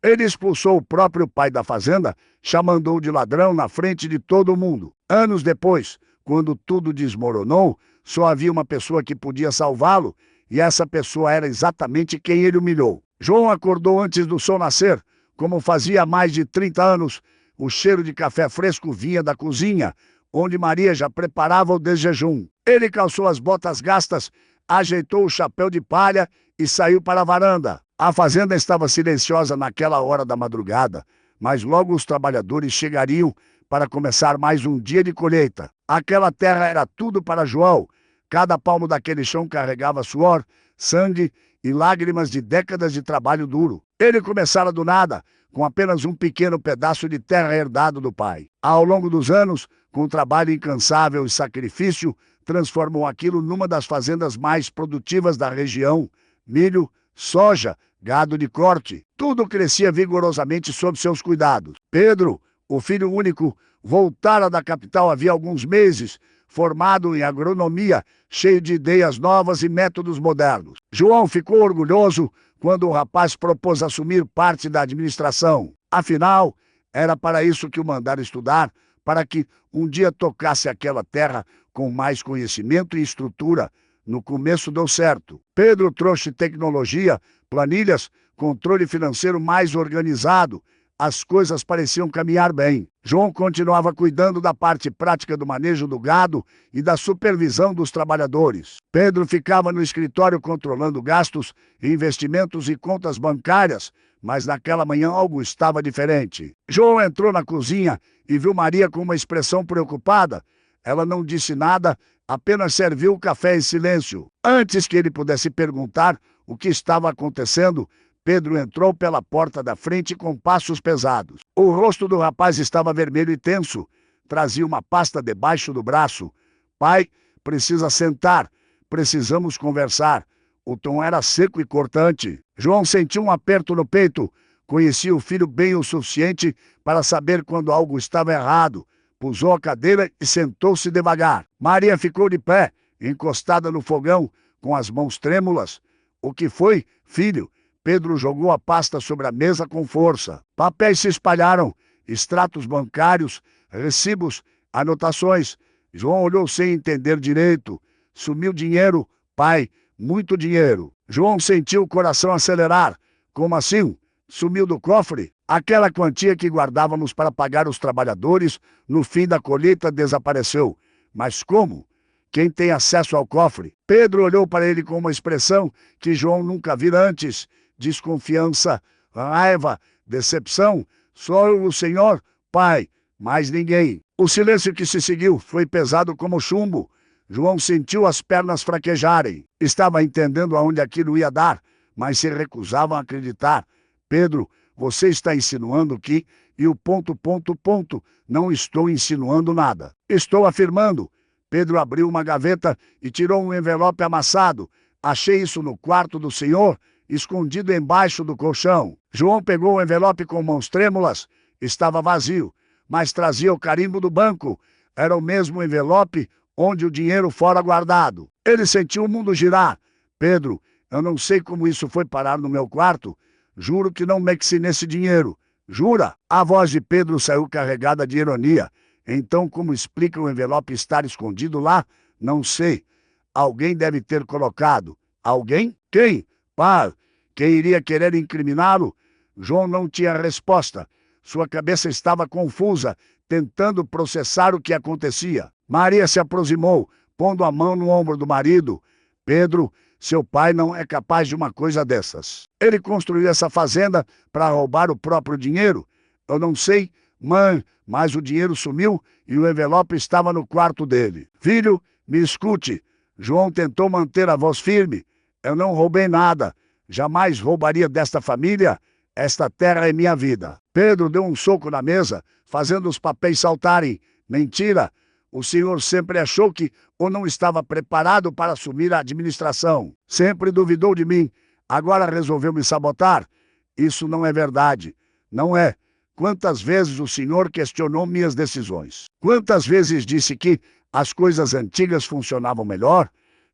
Ele expulsou o próprio pai da fazenda, chamando-o de ladrão na frente de todo mundo. Anos depois, quando tudo desmoronou, só havia uma pessoa que podia salvá-lo, e essa pessoa era exatamente quem ele humilhou. João acordou antes do sol nascer. Como fazia mais de 30 anos, o cheiro de café fresco vinha da cozinha, onde Maria já preparava o desjejum. Ele calçou as botas gastas, ajeitou o chapéu de palha e saiu para a varanda. A fazenda estava silenciosa naquela hora da madrugada, mas logo os trabalhadores chegariam para começar mais um dia de colheita. Aquela terra era tudo para João. Cada palmo daquele chão carregava suor, sangue e lágrimas de décadas de trabalho duro. Ele começara do nada, com apenas um pequeno pedaço de terra herdado do pai. Ao longo dos anos, com trabalho incansável e sacrifício, transformou aquilo numa das fazendas mais produtivas da região. Milho, soja, gado de corte, tudo crescia vigorosamente sob seus cuidados. Pedro, o filho único, voltara da capital havia alguns meses, formado em agronomia, cheio de ideias novas e métodos modernos. João ficou orgulhoso quando o rapaz propôs assumir parte da administração. Afinal, era para isso que o mandaram estudar, para que um dia tocasse aquela terra com mais conhecimento e estrutura. No começo deu certo. Pedro trouxe tecnologia, planilhas, controle financeiro mais organizado. As coisas pareciam caminhar bem. João continuava cuidando da parte prática do manejo do gado e da supervisão dos trabalhadores. Pedro ficava no escritório controlando gastos, investimentos e contas bancárias, mas naquela manhã algo estava diferente. João entrou na cozinha e viu Maria com uma expressão preocupada. Ela não disse nada, apenas serviu o café em silêncio. Antes que ele pudesse perguntar o que estava acontecendo, Pedro entrou pela porta da frente com passos pesados. O rosto do rapaz estava vermelho e tenso. Trazia uma pasta debaixo do braço. Pai, precisa sentar. Precisamos conversar. O tom era seco e cortante. João sentiu um aperto no peito. Conhecia o filho bem o suficiente para saber quando algo estava errado. Pusou a cadeira e sentou-se devagar. Maria ficou de pé, encostada no fogão, com as mãos trêmulas. O que foi, filho? Pedro jogou a pasta sobre a mesa com força. Papéis se espalharam, extratos bancários, recibos, anotações. João olhou sem entender direito. Sumiu dinheiro, pai, muito dinheiro. João sentiu o coração acelerar. Como assim? Sumiu do cofre? Aquela quantia que guardávamos para pagar os trabalhadores no fim da colheita desapareceu. Mas como? Quem tem acesso ao cofre? Pedro olhou para ele com uma expressão que João nunca vira antes. Desconfiança, raiva, decepção. Só o Senhor, pai, mais ninguém. O silêncio que se seguiu foi pesado como chumbo. João sentiu as pernas fraquejarem. Estava entendendo aonde aquilo ia dar, mas se recusava a acreditar. Pedro, você está insinuando que... E o ... Não estou insinuando nada. Estou afirmando. Pedro abriu uma gaveta e tirou um envelope amassado. Achei isso no quarto do senhor, escondido embaixo do colchão. João pegou o envelope com mãos trêmulas. Estava vazio, mas trazia o carimbo do banco. Era o mesmo envelope onde o dinheiro fora guardado. Ele sentiu o mundo girar. Pedro, eu não sei como isso foi parar no meu quarto. Juro que não mexi nesse dinheiro. Jura? A voz de Pedro saiu carregada de ironia. Então, como explica o envelope estar escondido lá? Não sei. Alguém deve ter colocado. Alguém? Quem? Pá, quem iria querer incriminá-lo? João não tinha resposta. Sua cabeça estava confusa, tentando processar o que acontecia. Maria se aproximou, pondo a mão no ombro do marido. Pedro, seu pai não é capaz de uma coisa dessas. Ele construiu essa fazenda para roubar o próprio dinheiro? Eu não sei, mãe, mas o dinheiro sumiu e o envelope estava no quarto dele. Filho, me escute. João tentou manter a voz firme. Eu não roubei nada. Jamais roubaria desta família. Esta terra é minha vida. Pedro deu um soco na mesa, fazendo os papéis saltarem. Mentira! O senhor sempre achou que ou não estava preparado para assumir a administração. Sempre duvidou de mim. Agora resolveu me sabotar. Isso não é verdade. Não é. Quantas vezes o senhor questionou minhas decisões? Quantas vezes disse que as coisas antigas funcionavam melhor?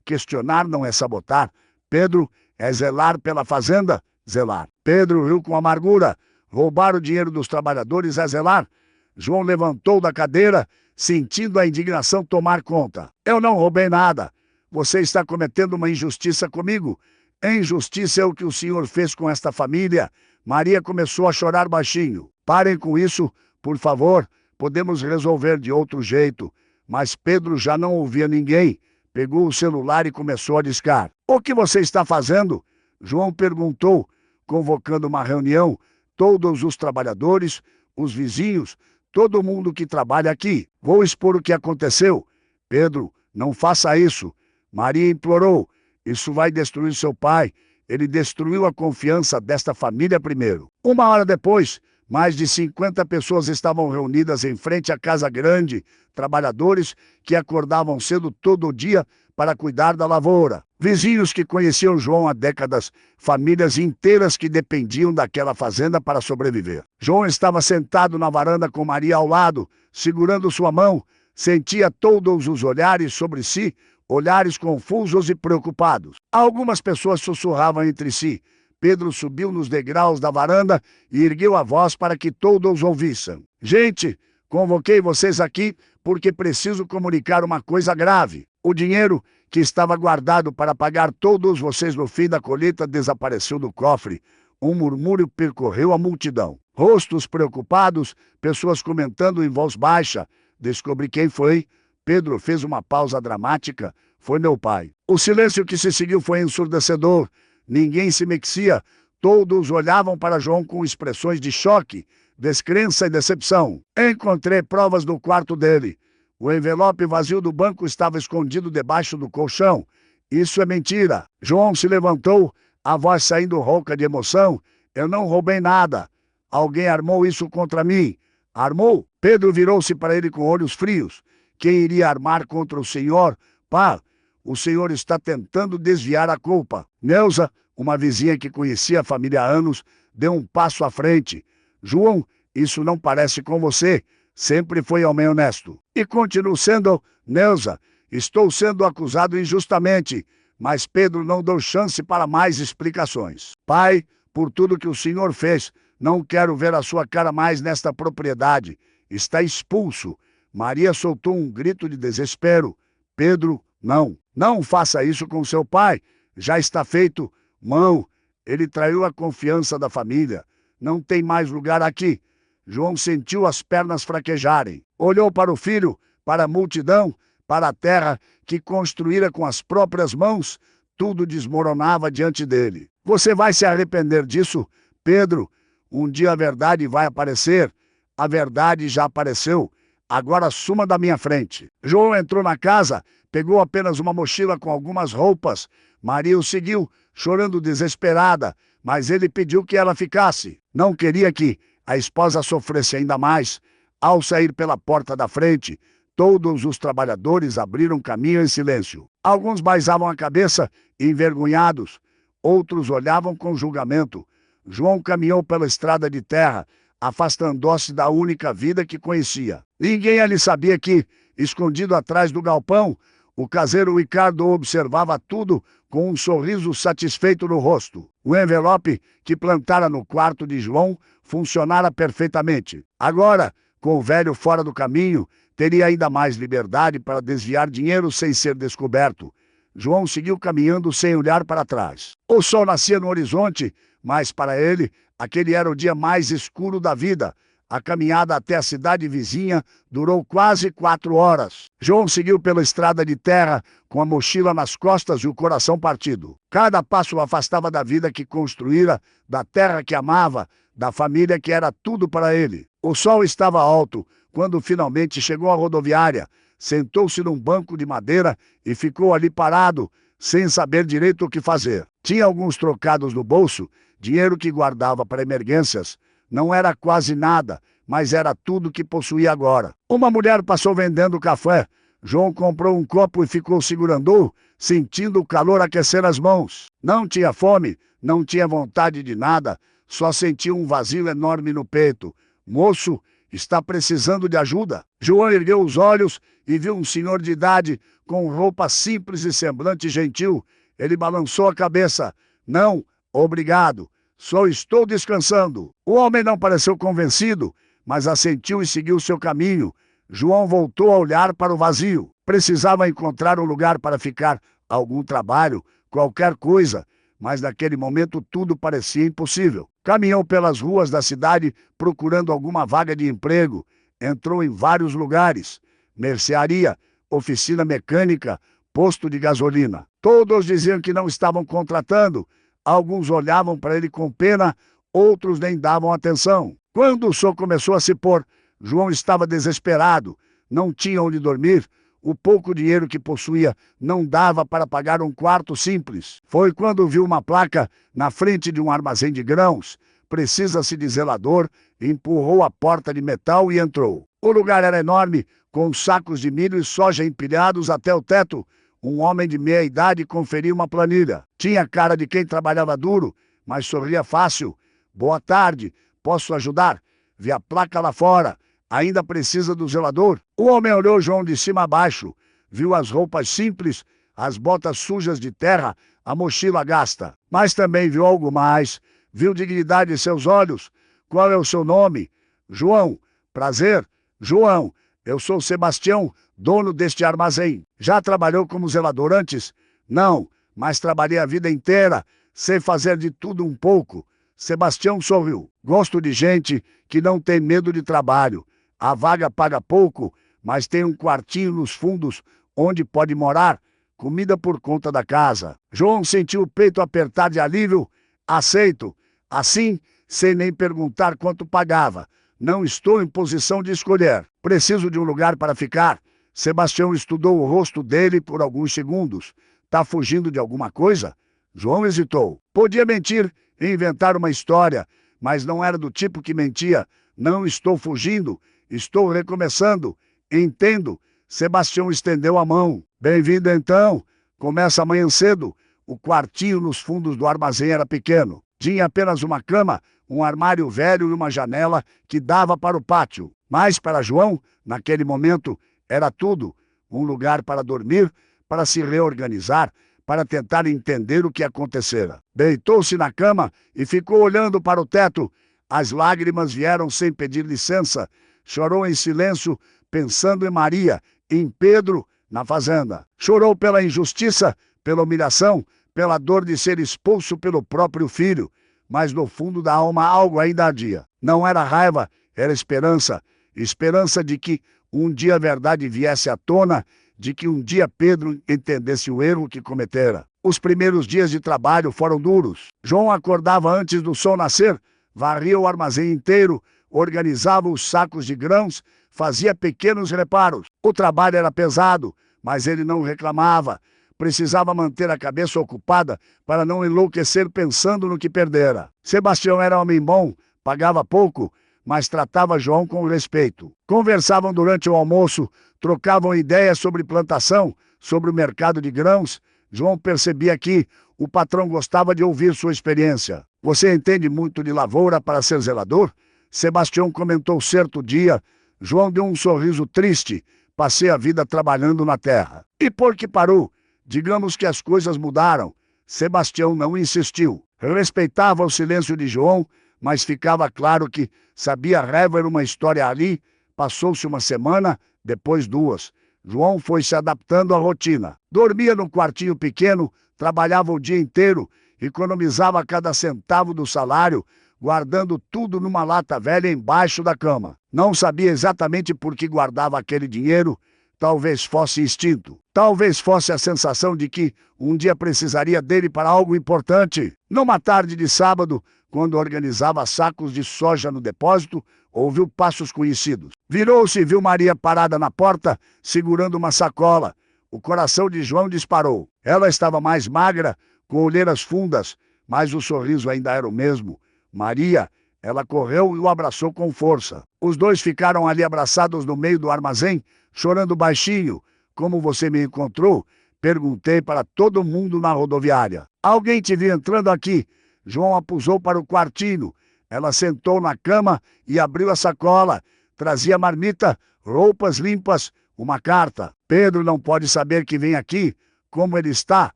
Questionar não é sabotar. Pedro, é zelar pela fazenda? Zelar. Pedro riu com amargura. Roubar o dinheiro dos trabalhadores é zelar. João levantou da cadeira, sentindo a indignação tomar conta. Eu não roubei nada. Você está cometendo uma injustiça comigo. Injustiça é o que o senhor fez com esta família. Maria começou a chorar baixinho. Parem com isso, por favor. Podemos resolver de outro jeito. Mas Pedro já não ouvia ninguém. Pegou o celular e começou a discar. O que você está fazendo? João perguntou, convocando uma reunião. Todos os trabalhadores, os vizinhos, todo mundo que trabalha aqui. Vou expor o que aconteceu. Pedro, não faça isso. Maria implorou. Isso vai destruir seu pai. Ele destruiu a confiança desta família primeiro. Uma hora depois, mais de 50 pessoas estavam reunidas em frente à casa grande, trabalhadores que acordavam cedo todo dia para cuidar da lavoura. Vizinhos que conheciam João há décadas, famílias inteiras que dependiam daquela fazenda para sobreviver. João estava sentado na varanda com Maria ao lado, segurando sua mão, sentia todos os olhares sobre si, olhares confusos e preocupados. Algumas pessoas sussurravam entre si. Pedro subiu nos degraus da varanda e ergueu a voz para que todos ouvissem. Gente, convoquei vocês aqui porque preciso comunicar uma coisa grave. O dinheiro que estava guardado para pagar todos vocês no fim da colheita desapareceu do cofre. Um murmúrio percorreu a multidão. Rostos preocupados, pessoas comentando em voz baixa. Descobri quem foi. Pedro fez uma pausa dramática. Foi meu pai. O silêncio que se seguiu foi ensurdecedor. Ninguém se mexia. Todos olhavam para João com expressões de choque, descrença e decepção. Encontrei provas no quarto dele. O envelope vazio do banco estava escondido debaixo do colchão. Isso é mentira. João se levantou, a voz saindo rouca de emoção. Eu não roubei nada. Alguém armou isso contra mim. Armou? Pedro virou-se para ele com olhos frios. Quem iria armar contra o senhor? Pá, o senhor está tentando desviar a culpa. Neuza, uma vizinha que conhecia a família há anos, deu um passo à frente. João, isso não parece com você. Sempre foi homem honesto. E continuo sendo, Neuza. Estou sendo acusado injustamente. Mas Pedro não deu chance para mais explicações. Pai, por tudo que o senhor fez, não quero ver a sua cara mais nesta propriedade. Está expulso. Maria soltou um grito de desespero. Pedro, não. Não faça isso com seu pai. Já está feito. Mão, ele traiu a confiança da família. Não tem mais lugar aqui. João sentiu as pernas fraquejarem. Olhou para o filho, para a multidão, para a terra que construíra com as próprias mãos. Tudo desmoronava diante dele. Você vai se arrepender disso, Pedro. Um dia a verdade vai aparecer. A verdade já apareceu. Agora suma da minha frente. João entrou na casa, pegou apenas uma mochila com algumas roupas. Maria o seguiu, chorando desesperada, mas ele pediu que ela ficasse. Não queria que a esposa sofresse ainda mais. Ao sair pela porta da frente, todos os trabalhadores abriram caminho em silêncio. Alguns baizavam a cabeça, envergonhados. Outros olhavam com julgamento. João caminhou pela estrada de terra, afastando-se da única vida que conhecia. Ninguém ali sabia que, escondido atrás do galpão, o caseiro Ricardo observava tudo com um sorriso satisfeito no rosto. O envelope que plantara no quarto de João funcionara perfeitamente. Agora, com o velho fora do caminho, teria ainda mais liberdade para desviar dinheiro sem ser descoberto. João seguiu caminhando sem olhar para trás. O sol nascia no horizonte, mas para ele, aquele era o dia mais escuro da vida. A caminhada até a cidade vizinha durou quase 4 horas. João seguiu pela estrada de terra, com a mochila nas costas e o coração partido. Cada passo o afastava da vida que construíra, da terra que amava, da família que era tudo para ele. O sol estava alto quando finalmente chegou à rodoviária. Sentou-se num banco de madeira e ficou ali parado, sem saber direito o que fazer. Tinha alguns trocados no bolso, dinheiro que guardava para emergências. Não era quase nada, mas era tudo que possuía agora. Uma mulher passou vendendo café. João comprou um copo e ficou segurando-o, sentindo o calor aquecer as mãos. Não tinha fome, não tinha vontade de nada, só sentia um vazio enorme no peito. Moço, está precisando de ajuda? João ergueu os olhos e viu um senhor de idade, com roupa simples e semblante gentil. Ele balançou a cabeça. Não, obrigado. Só estou descansando. O homem não pareceu convencido, mas assentiu e seguiu seu caminho. João voltou a olhar para o vazio. Precisava encontrar um lugar para ficar, algum trabalho, qualquer coisa, mas naquele momento tudo parecia impossível. Caminhou pelas ruas da cidade procurando alguma vaga de emprego. Entrou em vários lugares: mercearia, oficina mecânica, posto de gasolina. Todos diziam que não estavam contratando. Alguns olhavam para ele com pena, outros nem davam atenção. Quando o sol começou a se pôr, João estava desesperado. Não tinha onde dormir. O pouco dinheiro que possuía não dava para pagar um quarto simples. Foi quando viu uma placa na frente de um armazém de grãos. Precisa-se de zelador. Empurrou a porta de metal e entrou. O lugar era enorme, com sacos de milho e soja empilhados até o teto. Um homem de meia idade conferia uma planilha. Tinha cara de quem trabalhava duro, mas sorria fácil. Boa tarde, posso ajudar? Vi a placa lá fora. Ainda precisa do zelador? O homem olhou João de cima a baixo. Viu as roupas simples, as botas sujas de terra, a mochila gasta. Mas também viu algo mais. Viu dignidade em seus olhos. Qual é o seu nome? João. Prazer. João. Eu sou Sebastião, dono deste armazém. Já trabalhou como zelador antes? Não, mas trabalhei a vida inteira. Sei fazer de tudo um pouco. Sebastião sorriu. Gosto de gente que não tem medo de trabalho. A vaga paga pouco, mas tem um quartinho nos fundos onde pode morar. Comida por conta da casa. João sentiu o peito apertar de alívio. Aceito. Assim, sem nem perguntar quanto pagava. Não estou em posição de escolher. Preciso de um lugar para ficar. Sebastião estudou o rosto dele por alguns segundos. Tá fugindo de alguma coisa? João hesitou. Podia mentir e inventar uma história, mas não era do tipo que mentia. Não estou fugindo. Estou recomeçando. Entendo. Sebastião estendeu a mão. Bem-vindo então. Começa amanhã cedo. O quartinho nos fundos do armazém era pequeno. Tinha apenas uma cama, um armário velho e uma janela que dava para o pátio. Mas para João, naquele momento, era tudo. Um lugar para dormir, para se reorganizar, para tentar entender o que acontecera. Deitou-se na cama e ficou olhando para o teto. As lágrimas vieram sem pedir licença. Chorou em silêncio, pensando em Maria, em Pedro, na fazenda. Chorou pela injustiça, pela humilhação, pela dor de ser expulso pelo próprio filho. Mas no fundo da alma algo ainda ardia. Não era raiva, era esperança. Esperança de que um dia a verdade viesse à tona, de que um dia Pedro entendesse o erro que cometera. Os primeiros dias de trabalho foram duros. João acordava antes do sol nascer, varria o armazém inteiro, organizava os sacos de grãos, fazia pequenos reparos. O trabalho era pesado, mas ele não reclamava. Precisava manter a cabeça ocupada para não enlouquecer pensando no que perdera. Sebastião era homem bom, pagava pouco, mas tratava João com respeito. Conversavam durante o almoço, trocavam ideias sobre plantação, sobre o mercado de grãos. João percebia que o patrão gostava de ouvir sua experiência. Você entende muito de lavoura para ser zelador? Sebastião comentou certo dia. João deu um sorriso triste. Passei a vida trabalhando na terra. E por que parou? Digamos que as coisas mudaram. Sebastião não insistiu. Respeitava o silêncio de João, mas ficava claro que sabia rever uma história ali. Passou-se uma semana, depois duas. João foi se adaptando à rotina. Dormia num quartinho pequeno, trabalhava o dia inteiro, economizava cada centavo do salário, guardando tudo numa lata velha embaixo da cama. Não sabia exatamente por que guardava aquele dinheiro. Talvez fosse instinto. Talvez fosse a sensação de que um dia precisaria dele para algo importante. Numa tarde de sábado, quando organizava sacos de soja no depósito, ouviu passos conhecidos. Virou-se e viu Maria parada na porta, segurando uma sacola. O coração de João disparou. Ela estava mais magra, com olheiras fundas, mas o sorriso ainda era o mesmo. Maria, ela correu e o abraçou com força. Os dois ficaram ali abraçados no meio do armazém, chorando baixinho. Como você me encontrou? Perguntei para todo mundo na rodoviária. Alguém te viu entrando aqui. João apousou para o quartinho. Ela sentou na cama e abriu a sacola. Trazia marmita, roupas limpas, uma carta. Pedro não pode saber que vem aqui. Como ele está?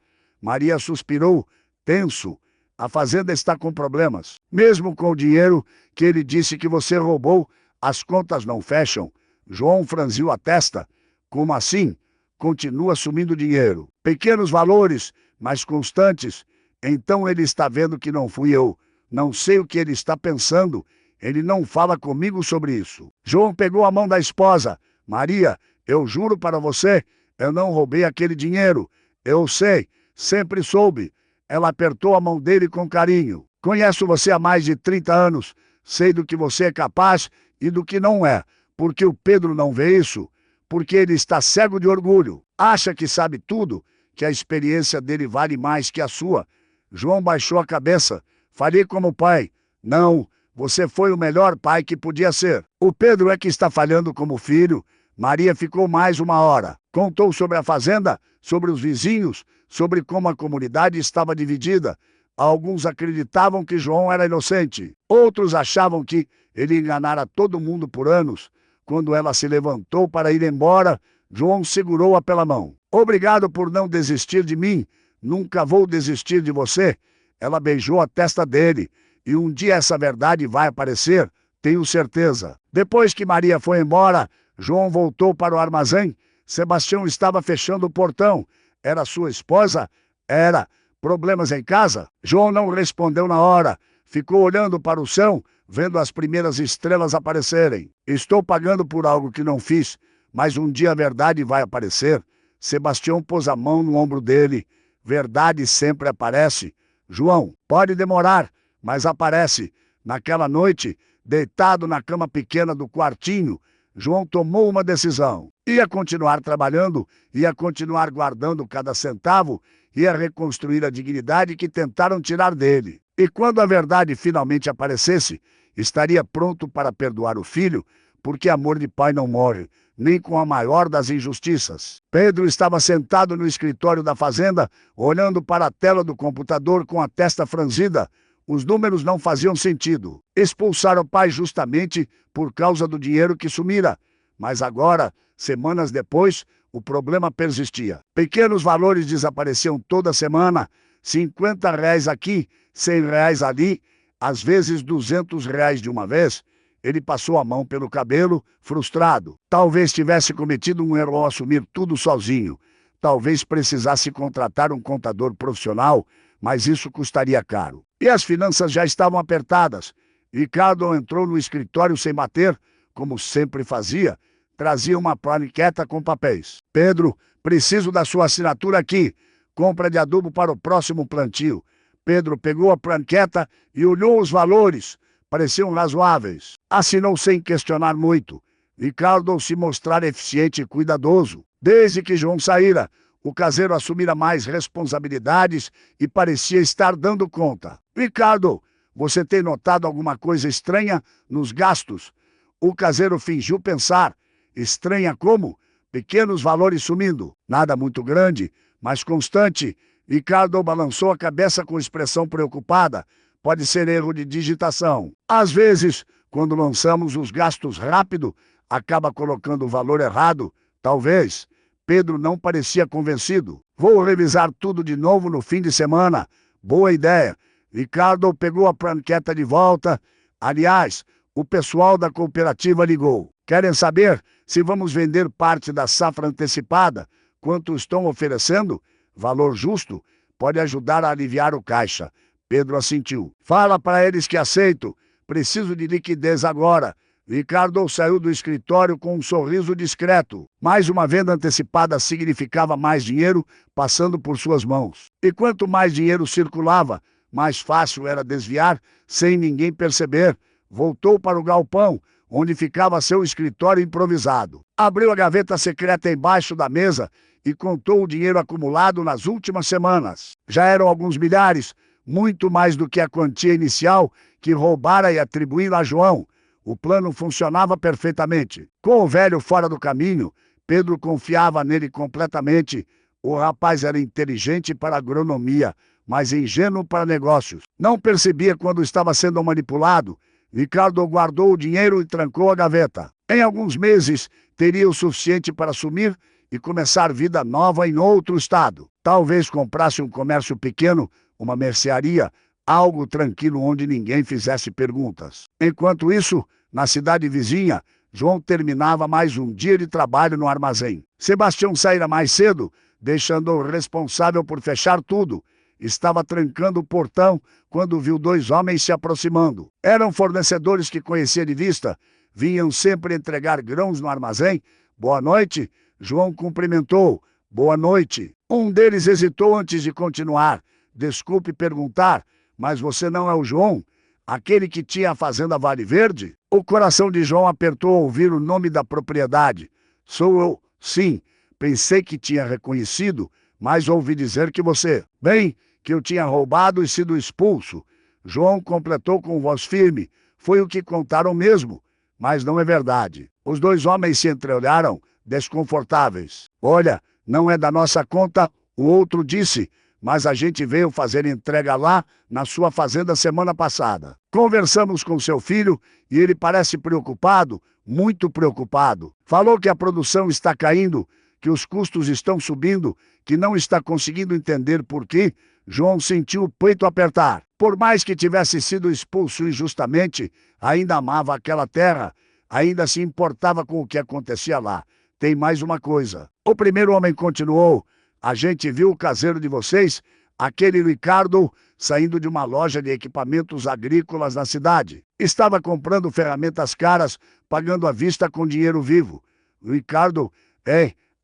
Maria suspirou, tenso. A fazenda está com problemas. Mesmo com o dinheiro que ele disse que você roubou, as contas não fecham. João franziu a testa. Como assim? Continua sumindo dinheiro. Pequenos valores, mas constantes. Então ele está vendo que não fui eu. Não sei o que ele está pensando. Ele não fala comigo sobre isso. João pegou a mão da esposa. Maria, eu juro para você, eu não roubei aquele dinheiro. Eu sei, sempre soube. Ela apertou a mão dele com carinho. Conheço você há mais de 30 anos. Sei do que você é capaz e do que não é. Porque o Pedro não vê isso? Porque ele está cego de orgulho. Acha que sabe tudo, que a experiência dele vale mais que a sua. João baixou a cabeça. Falei como pai. Não, você foi o melhor pai que podia ser. O Pedro é que está falhando como filho. Maria ficou mais uma hora. Contou sobre a fazenda, sobre os vizinhos, sobre como a comunidade estava dividida. Alguns acreditavam que João era inocente. Outros achavam que ele enganara todo mundo por anos. Quando ela se levantou para ir embora, João segurou-a pela mão. Obrigado por não desistir de mim. Nunca vou desistir de você. Ela beijou a testa dele. E um dia essa verdade vai aparecer, tenho certeza. Depois que Maria foi embora, João voltou para o armazém. Sebastião estava fechando o portão. Era sua esposa? Era. Problemas em casa? João não respondeu na hora. Ficou olhando para o céu, vendo as primeiras estrelas aparecerem. Estou pagando por algo que não fiz, mas um dia a verdade vai aparecer. Sebastião pôs a mão no ombro dele. Verdade sempre aparece. João, pode demorar, mas aparece. Naquela noite, deitado na cama pequena do quartinho, João tomou uma decisão. Ia continuar trabalhando, ia continuar guardando cada centavo, ia reconstruir a dignidade que tentaram tirar dele. E quando a verdade finalmente aparecesse, estaria pronto para perdoar o filho, porque amor de pai não morre, nem com a maior das injustiças. Pedro estava sentado no escritório da fazenda, olhando para a tela do computador com a testa franzida. Os números não faziam sentido. Expulsaram o pai justamente por causa do dinheiro que sumira. Mas agora, semanas depois, o problema persistia. Pequenos valores desapareciam toda semana. R$ 50 aqui, R$ 100 ali, às vezes R$ 200 de uma vez. Ele passou a mão pelo cabelo, frustrado. Talvez tivesse cometido um erro ao assumir tudo sozinho. Talvez precisasse contratar um contador profissional, mas isso custaria caro. E as finanças já estavam apertadas. Ricardo entrou no escritório sem bater, como sempre fazia. Trazia uma planiqueta com papéis. Pedro, preciso da sua assinatura aqui. Compra de adubo para o próximo plantio. Pedro pegou a planqueta e olhou os valores. Pareciam razoáveis. Assinou sem questionar muito. Ricardo se mostrar eficiente e cuidadoso. Desde que João saíra, o caseiro assumira mais responsabilidades e parecia estar dando conta. Ricardo, você tem notado alguma coisa estranha nos gastos? O caseiro fingiu pensar. Estranha como? Pequenos valores sumindo. Nada muito grande, mas constante. Ricardo balançou a cabeça com expressão preocupada. Pode ser erro de digitação. Às vezes, quando lançamos os gastos rápido, acaba colocando o valor errado. Talvez. Pedro não parecia convencido. Vou revisar tudo de novo no fim de semana. Boa ideia. Ricardo pegou a planqueta de volta. Aliás, o pessoal da cooperativa ligou. Querem saber se vamos vender parte da safra antecipada? Quanto estão oferecendo? Valor justo? Pode ajudar a aliviar o caixa. Pedro assentiu. Fala para eles que aceito. Preciso de liquidez agora. Ricardo saiu do escritório com um sorriso discreto. Mais uma venda antecipada significava mais dinheiro passando por suas mãos. E quanto mais dinheiro circulava, mais fácil era desviar sem ninguém perceber. Voltou para o galpão, onde ficava seu escritório improvisado. Abriu a gaveta secreta embaixo da mesa e contou o dinheiro acumulado nas últimas semanas. Já eram alguns milhares, muito mais do que a quantia inicial que roubara e atribuíra a João. O plano funcionava perfeitamente. Com o velho fora do caminho, Pedro confiava nele completamente. O rapaz era inteligente para agronomia, mas ingênuo para negócios. Não percebia quando estava sendo manipulado. Ricardo guardou o dinheiro e trancou a gaveta. Em alguns meses, teria o suficiente para sumir e começar vida nova em outro estado. Talvez comprasse um comércio pequeno, uma mercearia, algo tranquilo onde ninguém fizesse perguntas. Enquanto isso, na cidade vizinha, João terminava mais um dia de trabalho no armazém. Sebastião saíra mais cedo, deixando-o responsável por fechar tudo. Estava trancando o portão quando viu dois homens se aproximando. Eram fornecedores que conhecia de vista. Vinham sempre entregar grãos no armazém. Boa noite. João cumprimentou. Boa noite. Um deles hesitou antes de continuar. Desculpe perguntar, mas você não é o João? Aquele que tinha a fazenda Vale Verde? O coração de João apertou ao ouvir o nome da propriedade. Sou eu, sim. Pensei que tinha reconhecido, mas ouvi dizer que você... Bem, que eu tinha roubado e sido expulso. João completou com voz firme. Foi o que contaram mesmo, mas não é verdade. Os dois homens se entreolharam, desconfortáveis. Olha, não é da nossa conta, o outro disse, mas a gente veio fazer entrega lá na sua fazenda semana passada. Conversamos com seu filho e ele parece preocupado, muito preocupado. Falou que a produção está caindo, que os custos estão subindo, que não está conseguindo entender por quê. João sentiu o peito apertar. Por mais que tivesse sido expulso injustamente, ainda amava aquela terra, ainda se importava com o que acontecia lá. Tem mais uma coisa. O primeiro homem continuou. A gente viu o caseiro de vocês, aquele Ricardo, saindo de uma loja de equipamentos agrícolas na cidade. Estava comprando ferramentas caras, pagando à vista com dinheiro vivo. Ricardo,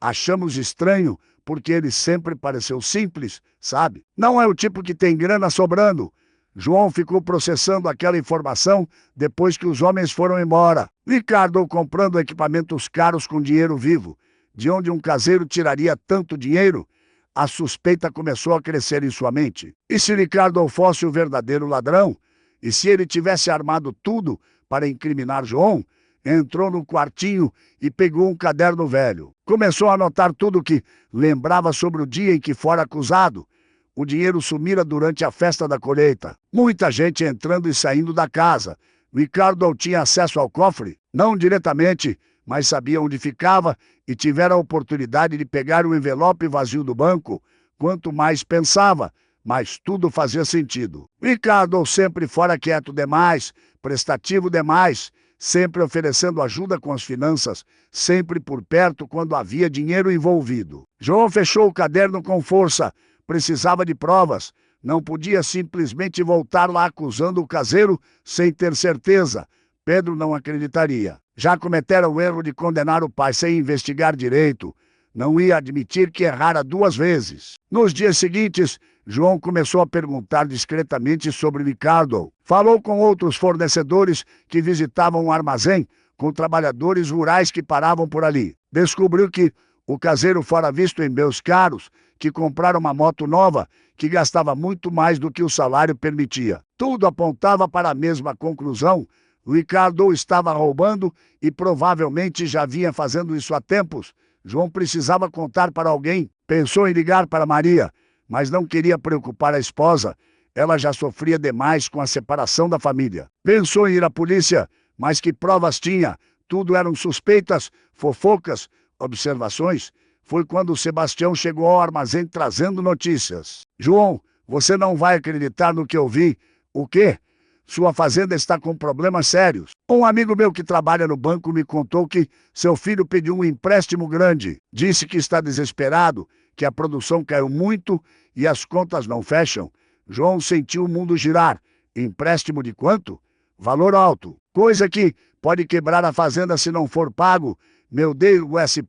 achamos estranho, porque ele sempre pareceu simples, sabe? Não é o tipo que tem grana sobrando. João ficou processando aquela informação depois que os homens foram embora. Ricardo comprando equipamentos caros com dinheiro vivo. De onde um caseiro tiraria tanto dinheiro? A suspeita começou a crescer em sua mente. E se Ricardo fosse o verdadeiro ladrão? E se ele tivesse armado tudo para incriminar João? Entrou no quartinho e pegou um caderno velho. Começou a anotar tudo que lembrava sobre o dia em que fora acusado. O dinheiro sumira durante a festa da colheita. Muita gente entrando e saindo da casa. Ricardo tinha acesso ao cofre? Não diretamente, mas sabia onde ficava e tivera a oportunidade de pegar o envelope vazio do banco. Quanto mais pensava, mais tudo fazia sentido. Ricardo sempre fora quieto demais, prestativo demais, sempre oferecendo ajuda com as finanças, sempre por perto quando havia dinheiro envolvido. João fechou o caderno com força. Precisava de provas. Não podia simplesmente voltar lá acusando o caseiro sem ter certeza. Pedro não acreditaria. Já cometera o erro de condenar o pai sem investigar direito. Não ia admitir que errara duas vezes. Nos dias seguintes, João começou a perguntar discretamente sobre Ricardo. Falou com outros fornecedores que visitavam o armazém, com trabalhadores rurais que paravam por ali. Descobriu que o caseiro fora visto em Meus Caros, que compraram uma moto nova, que gastava muito mais do que o salário permitia. Tudo apontava para a mesma conclusão. O Ricardo estava roubando e provavelmente já vinha fazendo isso há tempos. João precisava contar para alguém. Pensou em ligar para Maria, mas não queria preocupar a esposa. Ela já sofria demais com a separação da família. Pensou em ir à polícia, mas que provas tinha? Tudo eram suspeitas, fofocas, observações. Foi quando o Sebastião chegou ao armazém trazendo notícias. João, você não vai acreditar no que eu vi. O quê? Sua fazenda está com problemas sérios. Um amigo meu que trabalha no banco me contou que seu filho pediu um empréstimo grande. Disse que está desesperado, que a produção caiu muito e as contas não fecham. João sentiu o mundo girar. Empréstimo de quanto? Valor alto. Coisa que pode quebrar a fazenda se não for pago. Meu Deus, S...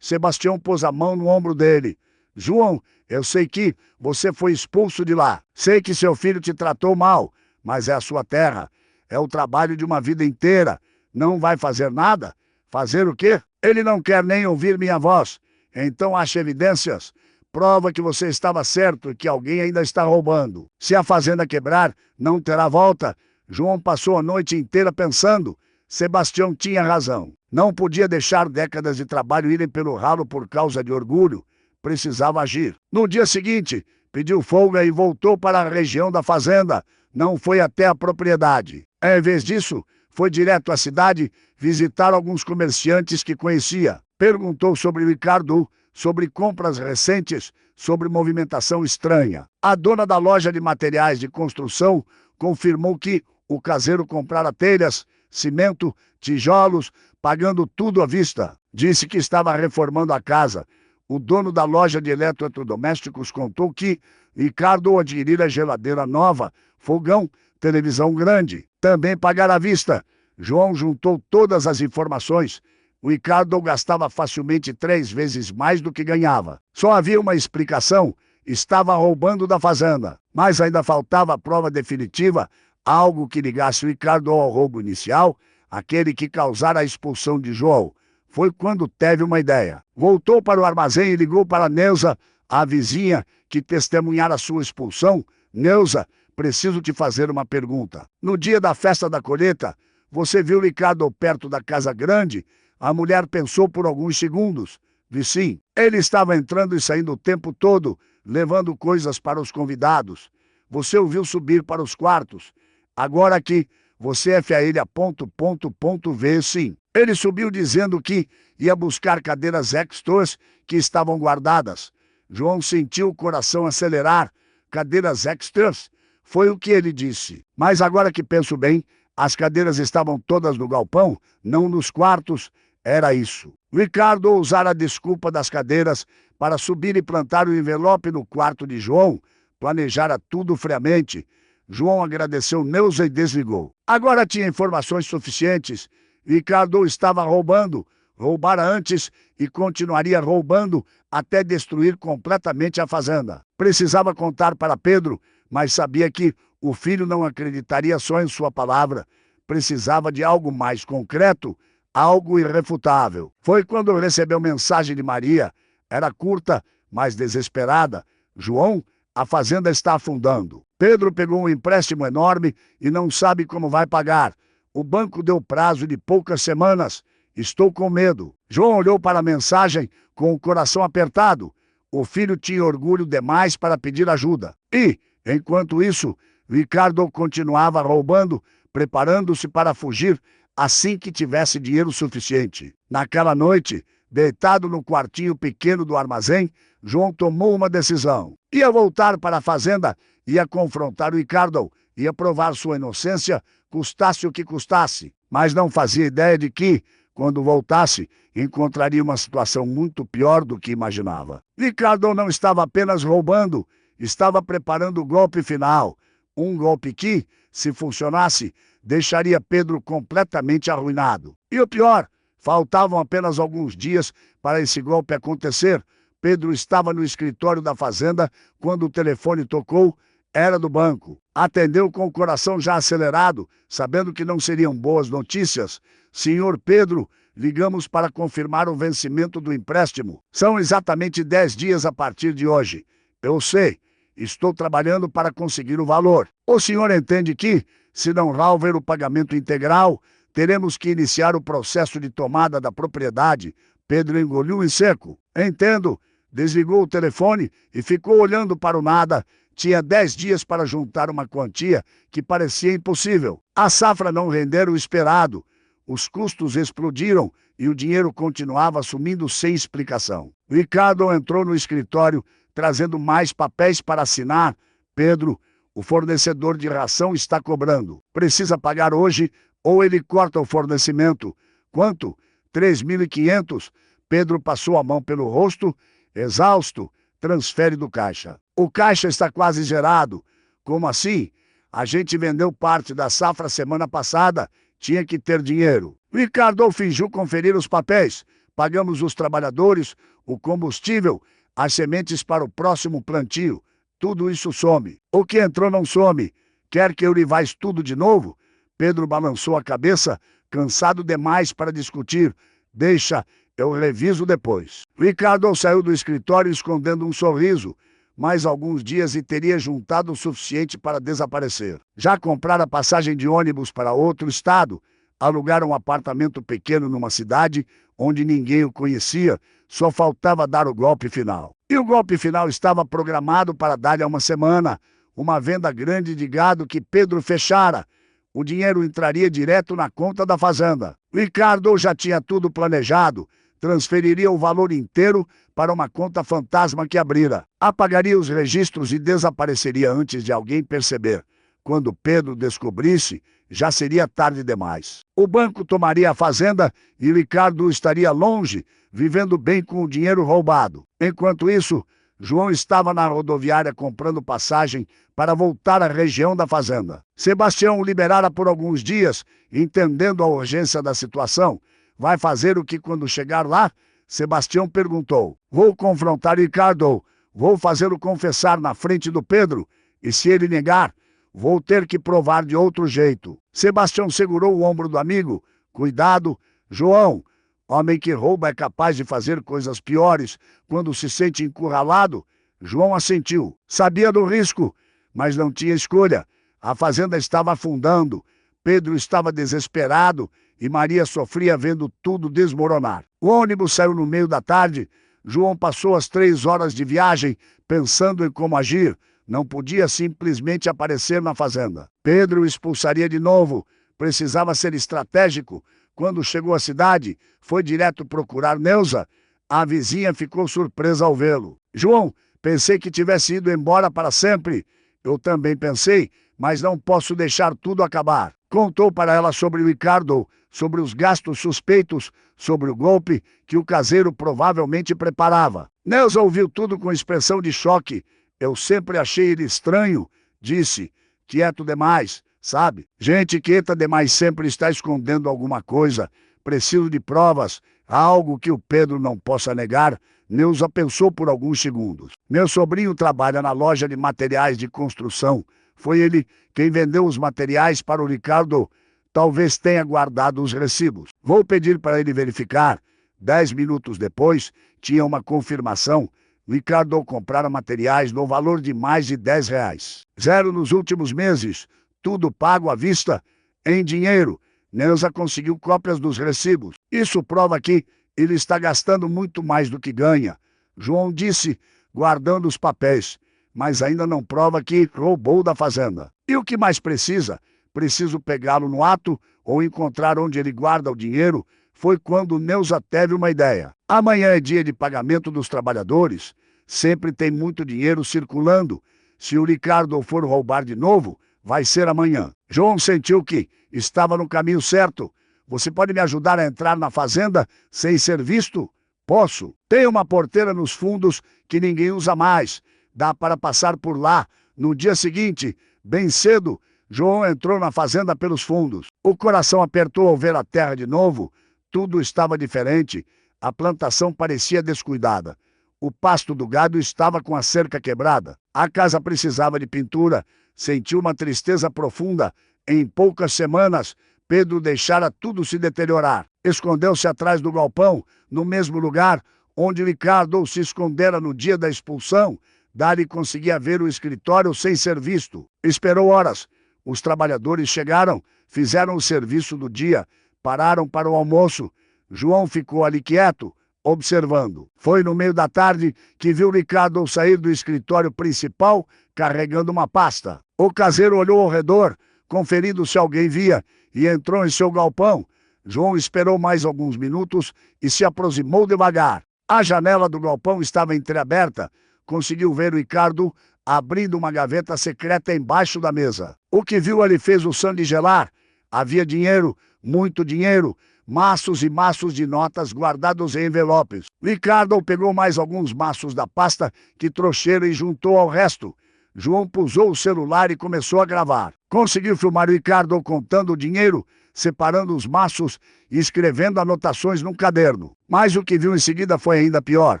Sebastião pôs a mão no ombro dele. João, eu sei que você foi expulso de lá. Sei que seu filho te tratou mal, mas é a sua terra. É o trabalho de uma vida inteira. Não vai fazer nada? Fazer o quê? Ele não quer nem ouvir minha voz. Então acha evidências. Prova que você estava certo e que alguém ainda está roubando. Se a fazenda quebrar, não terá volta. João passou a noite inteira pensando. Sebastião tinha razão. Não podia deixar décadas de trabalho irem pelo ralo por causa de orgulho. Precisava agir. No dia seguinte, pediu folga e voltou para a região da fazenda. Não foi até a propriedade. Em vez disso, foi direto à cidade visitar alguns comerciantes que conhecia. Perguntou sobre Ricardo, sobre compras recentes, sobre movimentação estranha. A dona da loja de materiais de construção confirmou que o caseiro comprara telhas, cimento, tijolos, pagando tudo à vista. Disse que estava reformando a casa. O dono da loja de eletrodomésticos contou que Ricardo adquirira geladeira nova, fogão, televisão grande. Também pagara à vista. João juntou todas as informações. O Ricardo gastava facilmente 3 vezes mais do que ganhava. Só havia uma explicação: estava roubando da fazenda. Mas ainda faltava a prova definitiva, algo que ligasse o Ricardo ao roubo inicial, aquele que causara a expulsão de João. Foi quando teve uma ideia. Voltou para o armazém e ligou para Neuza, a vizinha que testemunhara sua expulsão. Neuza, preciso te fazer uma pergunta. No dia da festa da colheita, você viu Ricardo perto da casa grande? A mulher pensou por alguns segundos. Vi sim. Ele estava entrando e saindo o tempo todo, levando coisas para os convidados. Você o viu subir para os quartos. Agora aqui, você F a ele a V sim. Ele subiu dizendo que ia buscar cadeiras extras que estavam guardadas. João sentiu o coração acelerar. Cadeiras extras? Foi o que ele disse. Mas agora que penso bem, as cadeiras estavam todas no galpão, não nos quartos. Era isso. Ricardo usara a desculpa das cadeiras para subir e plantar o envelope no quarto de João. Planejara tudo friamente. João agradeceu Neuza e desligou. Agora tinha informações suficientes. Ricardo estava roubando. Roubara antes e continuaria roubando até destruir completamente a fazenda. Precisava contar para Pedro, mas sabia que o filho não acreditaria só em sua palavra. Precisava de algo mais concreto, algo irrefutável. Foi quando recebeu mensagem de Maria. Era curta, mas desesperada. João, a fazenda está afundando. Pedro pegou um empréstimo enorme e não sabe como vai pagar. O banco deu prazo de poucas semanas. Estou com medo. João olhou para a mensagem com o coração apertado. O filho tinha orgulho demais para pedir ajuda. E, enquanto isso, Ricardo continuava roubando, preparando-se para fugir assim que tivesse dinheiro suficiente. Naquela noite, deitado no quartinho pequeno do armazém, João tomou uma decisão. Ia voltar para a fazenda, ia confrontar o Ricardo, ia provar sua inocência, custasse o que custasse. Mas não fazia ideia de que, quando voltasse, encontraria uma situação muito pior do que imaginava. Ricardo não estava apenas roubando, estava preparando o golpe final. Um golpe que, se funcionasse, deixaria Pedro completamente arruinado. E o pior, faltavam apenas alguns dias para esse golpe acontecer. Pedro estava no escritório da fazenda quando o telefone tocou. Era do banco. Atendeu com o coração já acelerado, sabendo que não seriam boas notícias. Senhor Pedro, ligamos para confirmar o vencimento do empréstimo. São exatamente 10 dias a partir de hoje. Eu sei. Estou trabalhando para conseguir o valor. O senhor entende que, se não houver o pagamento integral, teremos que iniciar o processo de tomada da propriedade. Pedro engoliu em seco. Entendo. Desligou o telefone e ficou olhando para o nada. Tinha 10 dias para juntar uma quantia que parecia impossível. A safra não rendera o esperado. Os custos explodiram e o dinheiro continuava sumindo sem explicação. Ricardo entrou no escritório, trazendo mais papéis para assinar. Pedro, o fornecedor de ração está cobrando. Precisa pagar hoje ou ele corta o fornecimento. Quanto? 3.500. Pedro passou a mão pelo rosto, exausto. Transfere do caixa. O caixa está quase zerado. Como assim? A gente vendeu parte da safra semana passada. Tinha que ter dinheiro. Ricardo fingiu conferir os papéis. Pagamos os trabalhadores, o combustível, as sementes para o próximo plantio. Tudo isso some. O que entrou não some. Quer que eu rivais tudo de novo? Pedro balançou a cabeça, cansado demais para discutir. Deixa, eu reviso depois. Ricardo saiu do escritório escondendo um sorriso. Mais alguns dias e teria juntado o suficiente para desaparecer. Já comprara passagem de ônibus para outro estado, alugar um apartamento pequeno numa cidade onde ninguém o conhecia, só faltava dar o golpe final. E o golpe final estava programado para dar-lhe há uma semana, uma venda grande de gado que Pedro fechara. O dinheiro entraria direto na conta da fazenda. Ricardo já tinha tudo planejado. transferiria o valor inteiro para uma conta fantasma que abrira. Apagaria os registros e desapareceria antes de alguém perceber. Quando Pedro descobrisse, já seria tarde demais. O banco tomaria a fazenda e Ricardo estaria longe, vivendo bem com o dinheiro roubado. Enquanto isso, João estava na rodoviária comprando passagem para voltar à região da fazenda. Sebastião o liberara por alguns dias, entendendo a urgência da situação. Vai fazer o que quando chegar lá? Sebastião perguntou. Vou confrontar Ricardo. Vou fazê-lo confessar na frente do Pedro. E se ele negar, vou ter que provar de outro jeito. Sebastião segurou o ombro do amigo. Cuidado, João. Homem que rouba é capaz de fazer coisas piores quando se sente encurralado. João assentiu. Sabia do risco, mas não tinha escolha. A fazenda estava afundando. Pedro estava desesperado e Maria sofria vendo tudo desmoronar. O ônibus saiu no meio da tarde. João passou as 3 horas de viagem pensando em como agir. Não podia simplesmente aparecer na fazenda. Pedro o expulsaria de novo. Precisava ser estratégico. Quando chegou à cidade, foi direto procurar Neuza. A vizinha ficou surpresa ao vê-lo. João, pensei que tivesse ido embora para sempre. Eu também pensei, mas não posso deixar tudo acabar. Contou para ela sobre o Ricardo, sobre os gastos suspeitos, sobre o golpe que o caseiro provavelmente preparava. Neuza ouviu tudo com expressão de choque. Eu sempre achei ele estranho, disse. Quieto demais, sabe? Gente quieta demais sempre está escondendo alguma coisa. Preciso de provas, algo que o Pedro não possa negar. Neuza pensou por alguns segundos. Meu sobrinho trabalha na loja de materiais de construção. Foi ele quem vendeu os materiais para o Ricardo. Talvez tenha guardado os recibos. Vou pedir para ele verificar. 10 minutos depois, tinha uma confirmação. Ricardo comprara materiais no valor de mais de R$ 10. 0 nos últimos meses. Tudo pago à vista, em dinheiro. Neuza conseguiu cópias dos recibos. Isso prova que ele está gastando muito mais do que ganha. João disse, guardando os papéis. Mas ainda não prova que roubou da fazenda. E o que mais precisa? Preciso pegá-lo no ato ou encontrar onde ele guarda o dinheiro. Foi quando Neuza teve uma ideia. Amanhã é dia de pagamento dos trabalhadores. Sempre tem muito dinheiro circulando. Se o Ricardo for roubar de novo, vai ser amanhã. João sentiu que estava no caminho certo. Você pode me ajudar a entrar na fazenda sem ser visto? Posso. Tem uma porteira nos fundos que ninguém usa mais. Dá para passar por lá. No dia seguinte, bem cedo, João entrou na fazenda pelos fundos. O coração apertou ao ver a terra de novo. Tudo estava diferente. A plantação parecia descuidada. O pasto do gado estava com a cerca quebrada. A casa precisava de pintura. Sentiu uma tristeza profunda. Em poucas semanas, Pedro deixara tudo se deteriorar. Escondeu-se atrás do galpão, no mesmo lugar onde Ricardo se escondera no dia da expulsão. Dali conseguia ver o escritório sem ser visto. Esperou horas. Os trabalhadores chegaram, fizeram o serviço do dia, pararam para o almoço. João ficou ali quieto, observando. Foi no meio da tarde que viu Ricardo sair do escritório principal carregando uma pasta. O caseiro olhou ao redor, conferindo se alguém via, e entrou em seu galpão. João esperou mais alguns minutos e se aproximou devagar. A janela do galpão estava entreaberta. Conseguiu ver o Ricardo abrindo uma gaveta secreta embaixo da mesa. O que viu ali fez o sangue gelar. Havia dinheiro, muito dinheiro, maços e maços de notas guardados em envelopes. Ricardo pegou mais alguns maços da pasta que trouxeram e juntou ao resto. João pusou o celular e começou a gravar. Conseguiu filmar o Ricardo contando o dinheiro, separando os maços e escrevendo anotações num caderno. Mas o que viu em seguida foi ainda pior.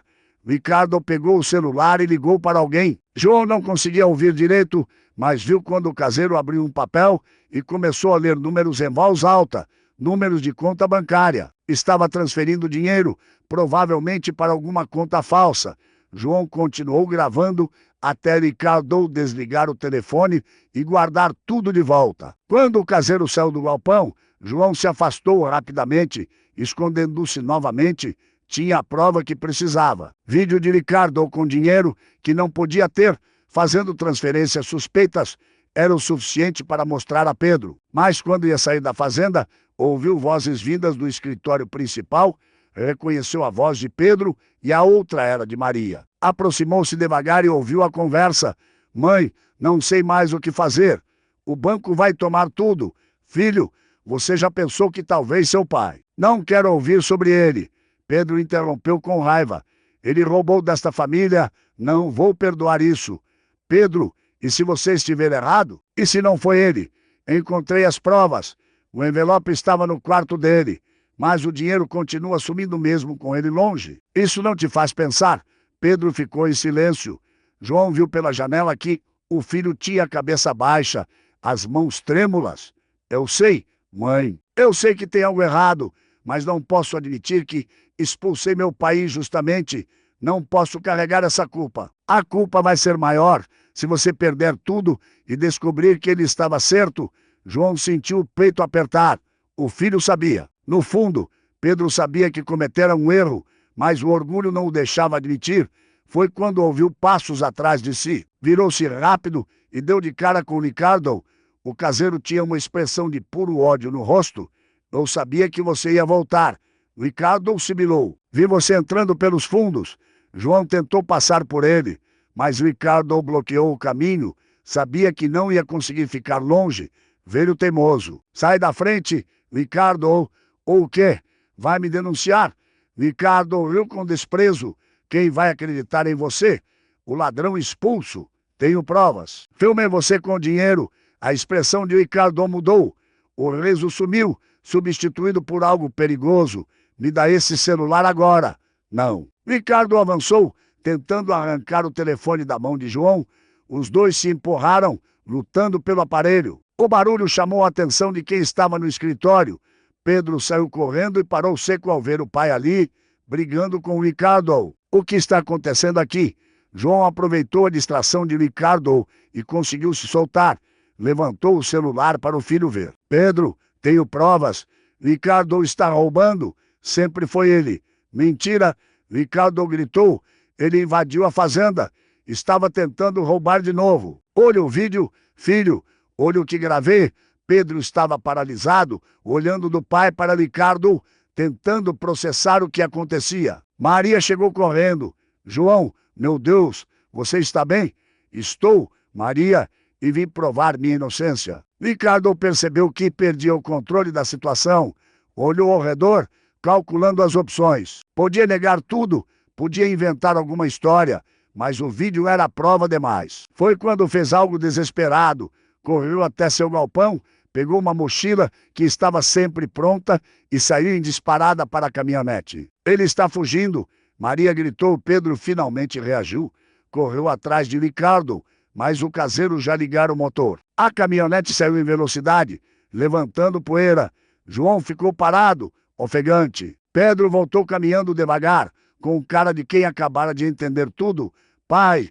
Ricardo pegou o celular e ligou para alguém. João não conseguia ouvir direito, mas viu quando o caseiro abriu um papel e começou a ler números em voz alta, números de conta bancária. Estava transferindo dinheiro, provavelmente para alguma conta falsa. João continuou gravando até Ricardo desligar o telefone e guardar tudo de volta. Quando o caseiro saiu do galpão, João se afastou rapidamente, escondendo-se novamente. Tinha a prova que precisava. Vídeo de Ricardo com dinheiro que não podia ter, fazendo transferências suspeitas, era o suficiente para mostrar a Pedro. Mas quando ia sair da fazenda, ouviu vozes vindas do escritório principal. reconheceu a voz de Pedro e a outra era de Maria. Aproximou-se devagar e ouviu a conversa. Mãe, não sei mais o que fazer. O banco vai tomar tudo. Filho, você já pensou que talvez seu pai? Não quero ouvir sobre ele. Pedro interrompeu com raiva. Ele roubou desta família. Não vou perdoar isso. Pedro, e se você estiver errado? E se não foi ele? Encontrei as provas. O envelope estava no quarto dele. Mas o dinheiro continua sumindo mesmo com ele longe. Isso não te faz pensar? Pedro ficou em silêncio. João viu pela janela que o filho tinha a cabeça baixa, as mãos trêmulas. Eu sei, mãe. Eu sei que tem algo errado, mas não posso admitir que expulsei meu pai injustamente. Não posso carregar essa culpa. A culpa vai ser maior se você perder tudo e descobrir que ele estava certo. João sentiu o peito apertar. O filho sabia. No fundo, Pedro sabia que cometera um erro, mas o orgulho não o deixava admitir. Foi quando ouviu passos atrás de si. Virou-se rápido e deu de cara com Ricardo. O caseiro tinha uma expressão de puro ódio no rosto. Eu sabia que você ia voltar. Ricardo sibilou. Vi você entrando pelos fundos. João tentou passar por ele, mas Ricardo bloqueou o caminho. Sabia que não ia conseguir ficar longe. Velho teimoso. Sai da frente, Ricardo. Ou o quê? Vai me denunciar? Ricardo riu com desprezo. Quem vai acreditar em você? O ladrão expulso. Tenho provas. Filmei você com dinheiro. A expressão de Ricardo mudou. O riso sumiu, substituído por algo perigoso. Me dá esse celular agora. Não. Ricardo avançou, tentando arrancar o telefone da mão de João. Os dois se empurraram, lutando pelo aparelho. O barulho chamou a atenção de quem estava no escritório. Pedro saiu correndo e parou seco ao ver o pai ali, brigando com Ricardo. O que está acontecendo aqui? João aproveitou a distração de Ricardo e conseguiu se soltar. Levantou o celular para o filho ver. Pedro, tenho provas. Ricardo está roubando. Sempre foi ele. Mentira. Ricardo gritou. Ele invadiu a fazenda. Estava tentando roubar de novo. Olha o vídeo, filho. Olha o que gravei. Pedro estava paralisado, olhando do pai para Ricardo, tentando processar o que acontecia. Maria chegou correndo. João, meu Deus, você está bem? Estou, Maria, e vim provar minha inocência. Ricardo percebeu que perdia o controle da situação. Olhou ao redor, calculando as opções. Podia negar tudo, podia inventar alguma história, mas o vídeo era prova demais. Foi quando fez algo desesperado. Correu até seu galpão, pegou uma mochila que estava sempre pronta e saiu em disparada para a caminhonete. Ele está fugindo. Maria gritou. Pedro finalmente reagiu. Correu atrás de Ricardo, mas o caseiro já ligara o motor. A caminhonete saiu em velocidade, levantando poeira. João ficou parado, ofegante. Pedro voltou caminhando devagar, com cara de quem acabara de entender tudo. Pai,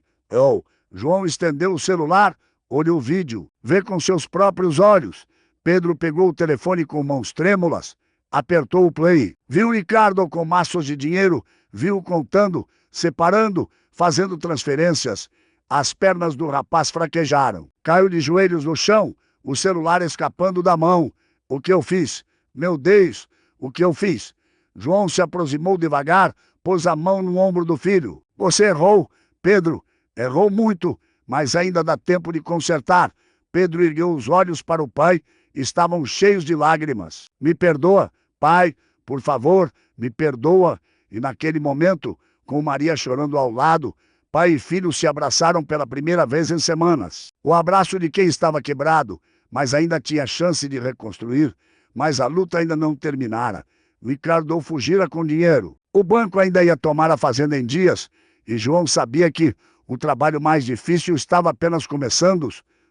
João estendeu o celular. Olha o vídeo. Vê com seus próprios olhos. Pedro pegou o telefone com mãos trêmulas. Apertou o play. Viu Ricardo com maços de dinheiro. Viu contando, separando, fazendo transferências. As pernas do rapaz fraquejaram. Caiu de joelhos no chão, o celular escapando da mão. O que eu fiz? Meu Deus, o que eu fiz? João se aproximou devagar, pôs a mão no ombro do filho. Você errou, Pedro. Errou muito, mas ainda dá tempo de consertar. Pedro ergueu os olhos para o pai. Estavam cheios de lágrimas. Me perdoa, pai, por favor, me perdoa. E naquele momento, com Maria chorando ao lado, pai e filho se abraçaram pela primeira vez em semanas. O abraço de quem estava quebrado, mas ainda tinha chance de reconstruir. Mas a luta ainda não terminara. Ricardo fugira com dinheiro. O banco ainda ia tomar a fazenda em dias, e João sabia que o trabalho mais difícil estava apenas começando.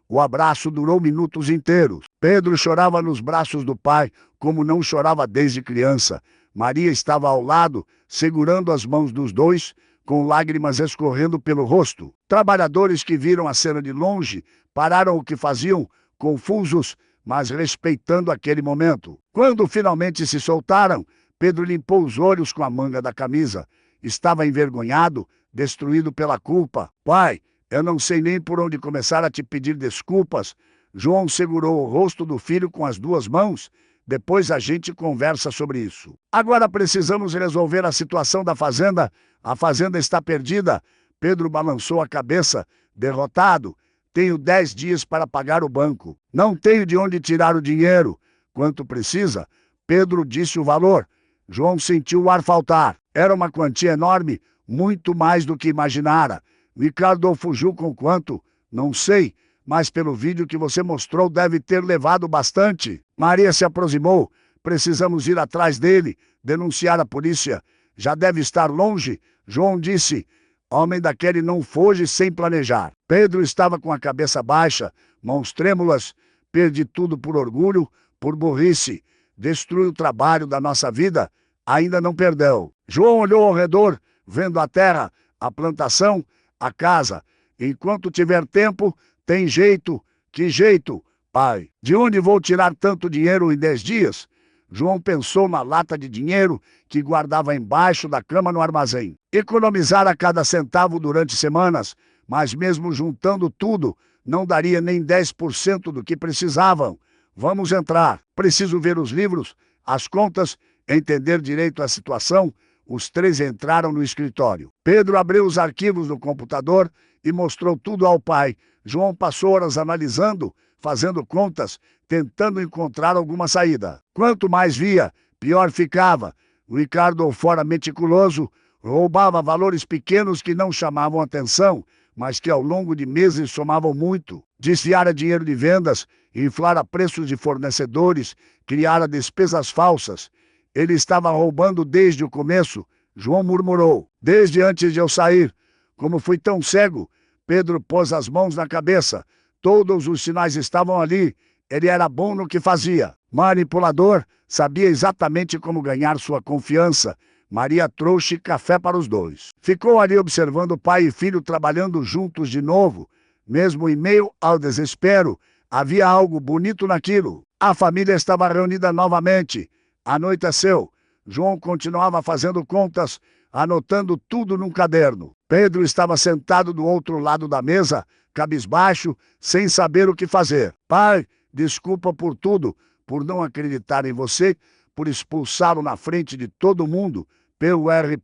O abraço durou minutos inteiros. Pedro chorava nos braços do pai, como não chorava desde criança. Maria estava ao lado, segurando as mãos dos dois, com lágrimas escorrendo pelo rosto. Trabalhadores que viram a cena de longe pararam o que faziam, confusos, mas respeitando aquele momento. Quando finalmente se soltaram, Pedro limpou os olhos com a manga da camisa. Estava envergonhado, destruído pela culpa. Pai, eu não sei nem por onde começar a te pedir desculpas. João segurou o rosto do filho com as duas mãos. Depois a gente conversa sobre isso. Agora precisamos resolver a situação da fazenda. A fazenda está perdida. Pedro balançou a cabeça, derrotado. Tenho 10 dias para pagar o banco. Não tenho de onde tirar o dinheiro. Quanto precisa? Pedro disse o valor. João sentiu o ar faltar. Era uma quantia enorme, muito mais do que imaginara. Ricardo fugiu com quanto? Não sei, mas pelo vídeo que você mostrou deve ter levado bastante. Maria se aproximou. Precisamos ir atrás dele, denunciar a polícia. Já deve estar longe. João disse. Homem daquele não foge sem planejar. Pedro estava com a cabeça baixa, mãos trêmulas. Perdi tudo por orgulho, por burrice. Destrui o trabalho da nossa vida. Ainda não perdeu. João olhou ao redor, vendo a terra, a plantação, a casa. Enquanto tiver tempo, tem jeito. Que jeito, pai? De onde vou tirar tanto dinheiro em 10 dias? João pensou na lata de dinheiro que guardava embaixo da cama no armazém. Economizara cada centavo durante semanas, mas mesmo juntando tudo, não daria nem 10% do que precisavam. Vamos entrar. Preciso ver os livros, as contas, entender direito a situação. Os três entraram no escritório. Pedro abriu os arquivos do computador e mostrou tudo ao pai. João passou horas analisando, fazendo contas, tentando encontrar alguma saída. Quanto mais via, pior ficava. Ricardo, fora meticuloso, roubava valores pequenos que não chamavam atenção, mas que ao longo de meses somavam muito. Desviara dinheiro de vendas, inflara preços de fornecedores, criara despesas falsas. Ele estava roubando desde o começo. João murmurou. Desde antes de eu sair. Como fui tão cego? Pedro pôs as mãos na cabeça. Todos os sinais estavam ali. Ele era bom no que fazia. Manipulador, sabia exatamente como ganhar sua confiança. Maria trouxe café para os dois. Ficou ali observando pai e filho trabalhando juntos de novo. Mesmo em meio ao desespero, havia algo bonito naquilo. A família estava reunida novamente. Anoiteceu. João continuava fazendo contas, anotando tudo num caderno. Pedro estava sentado do outro lado da mesa, cabisbaixo, sem saber o que fazer. Pai, desculpa por tudo, por não acreditar em você, por expulsá-lo na frente de todo mundo. P.U.R.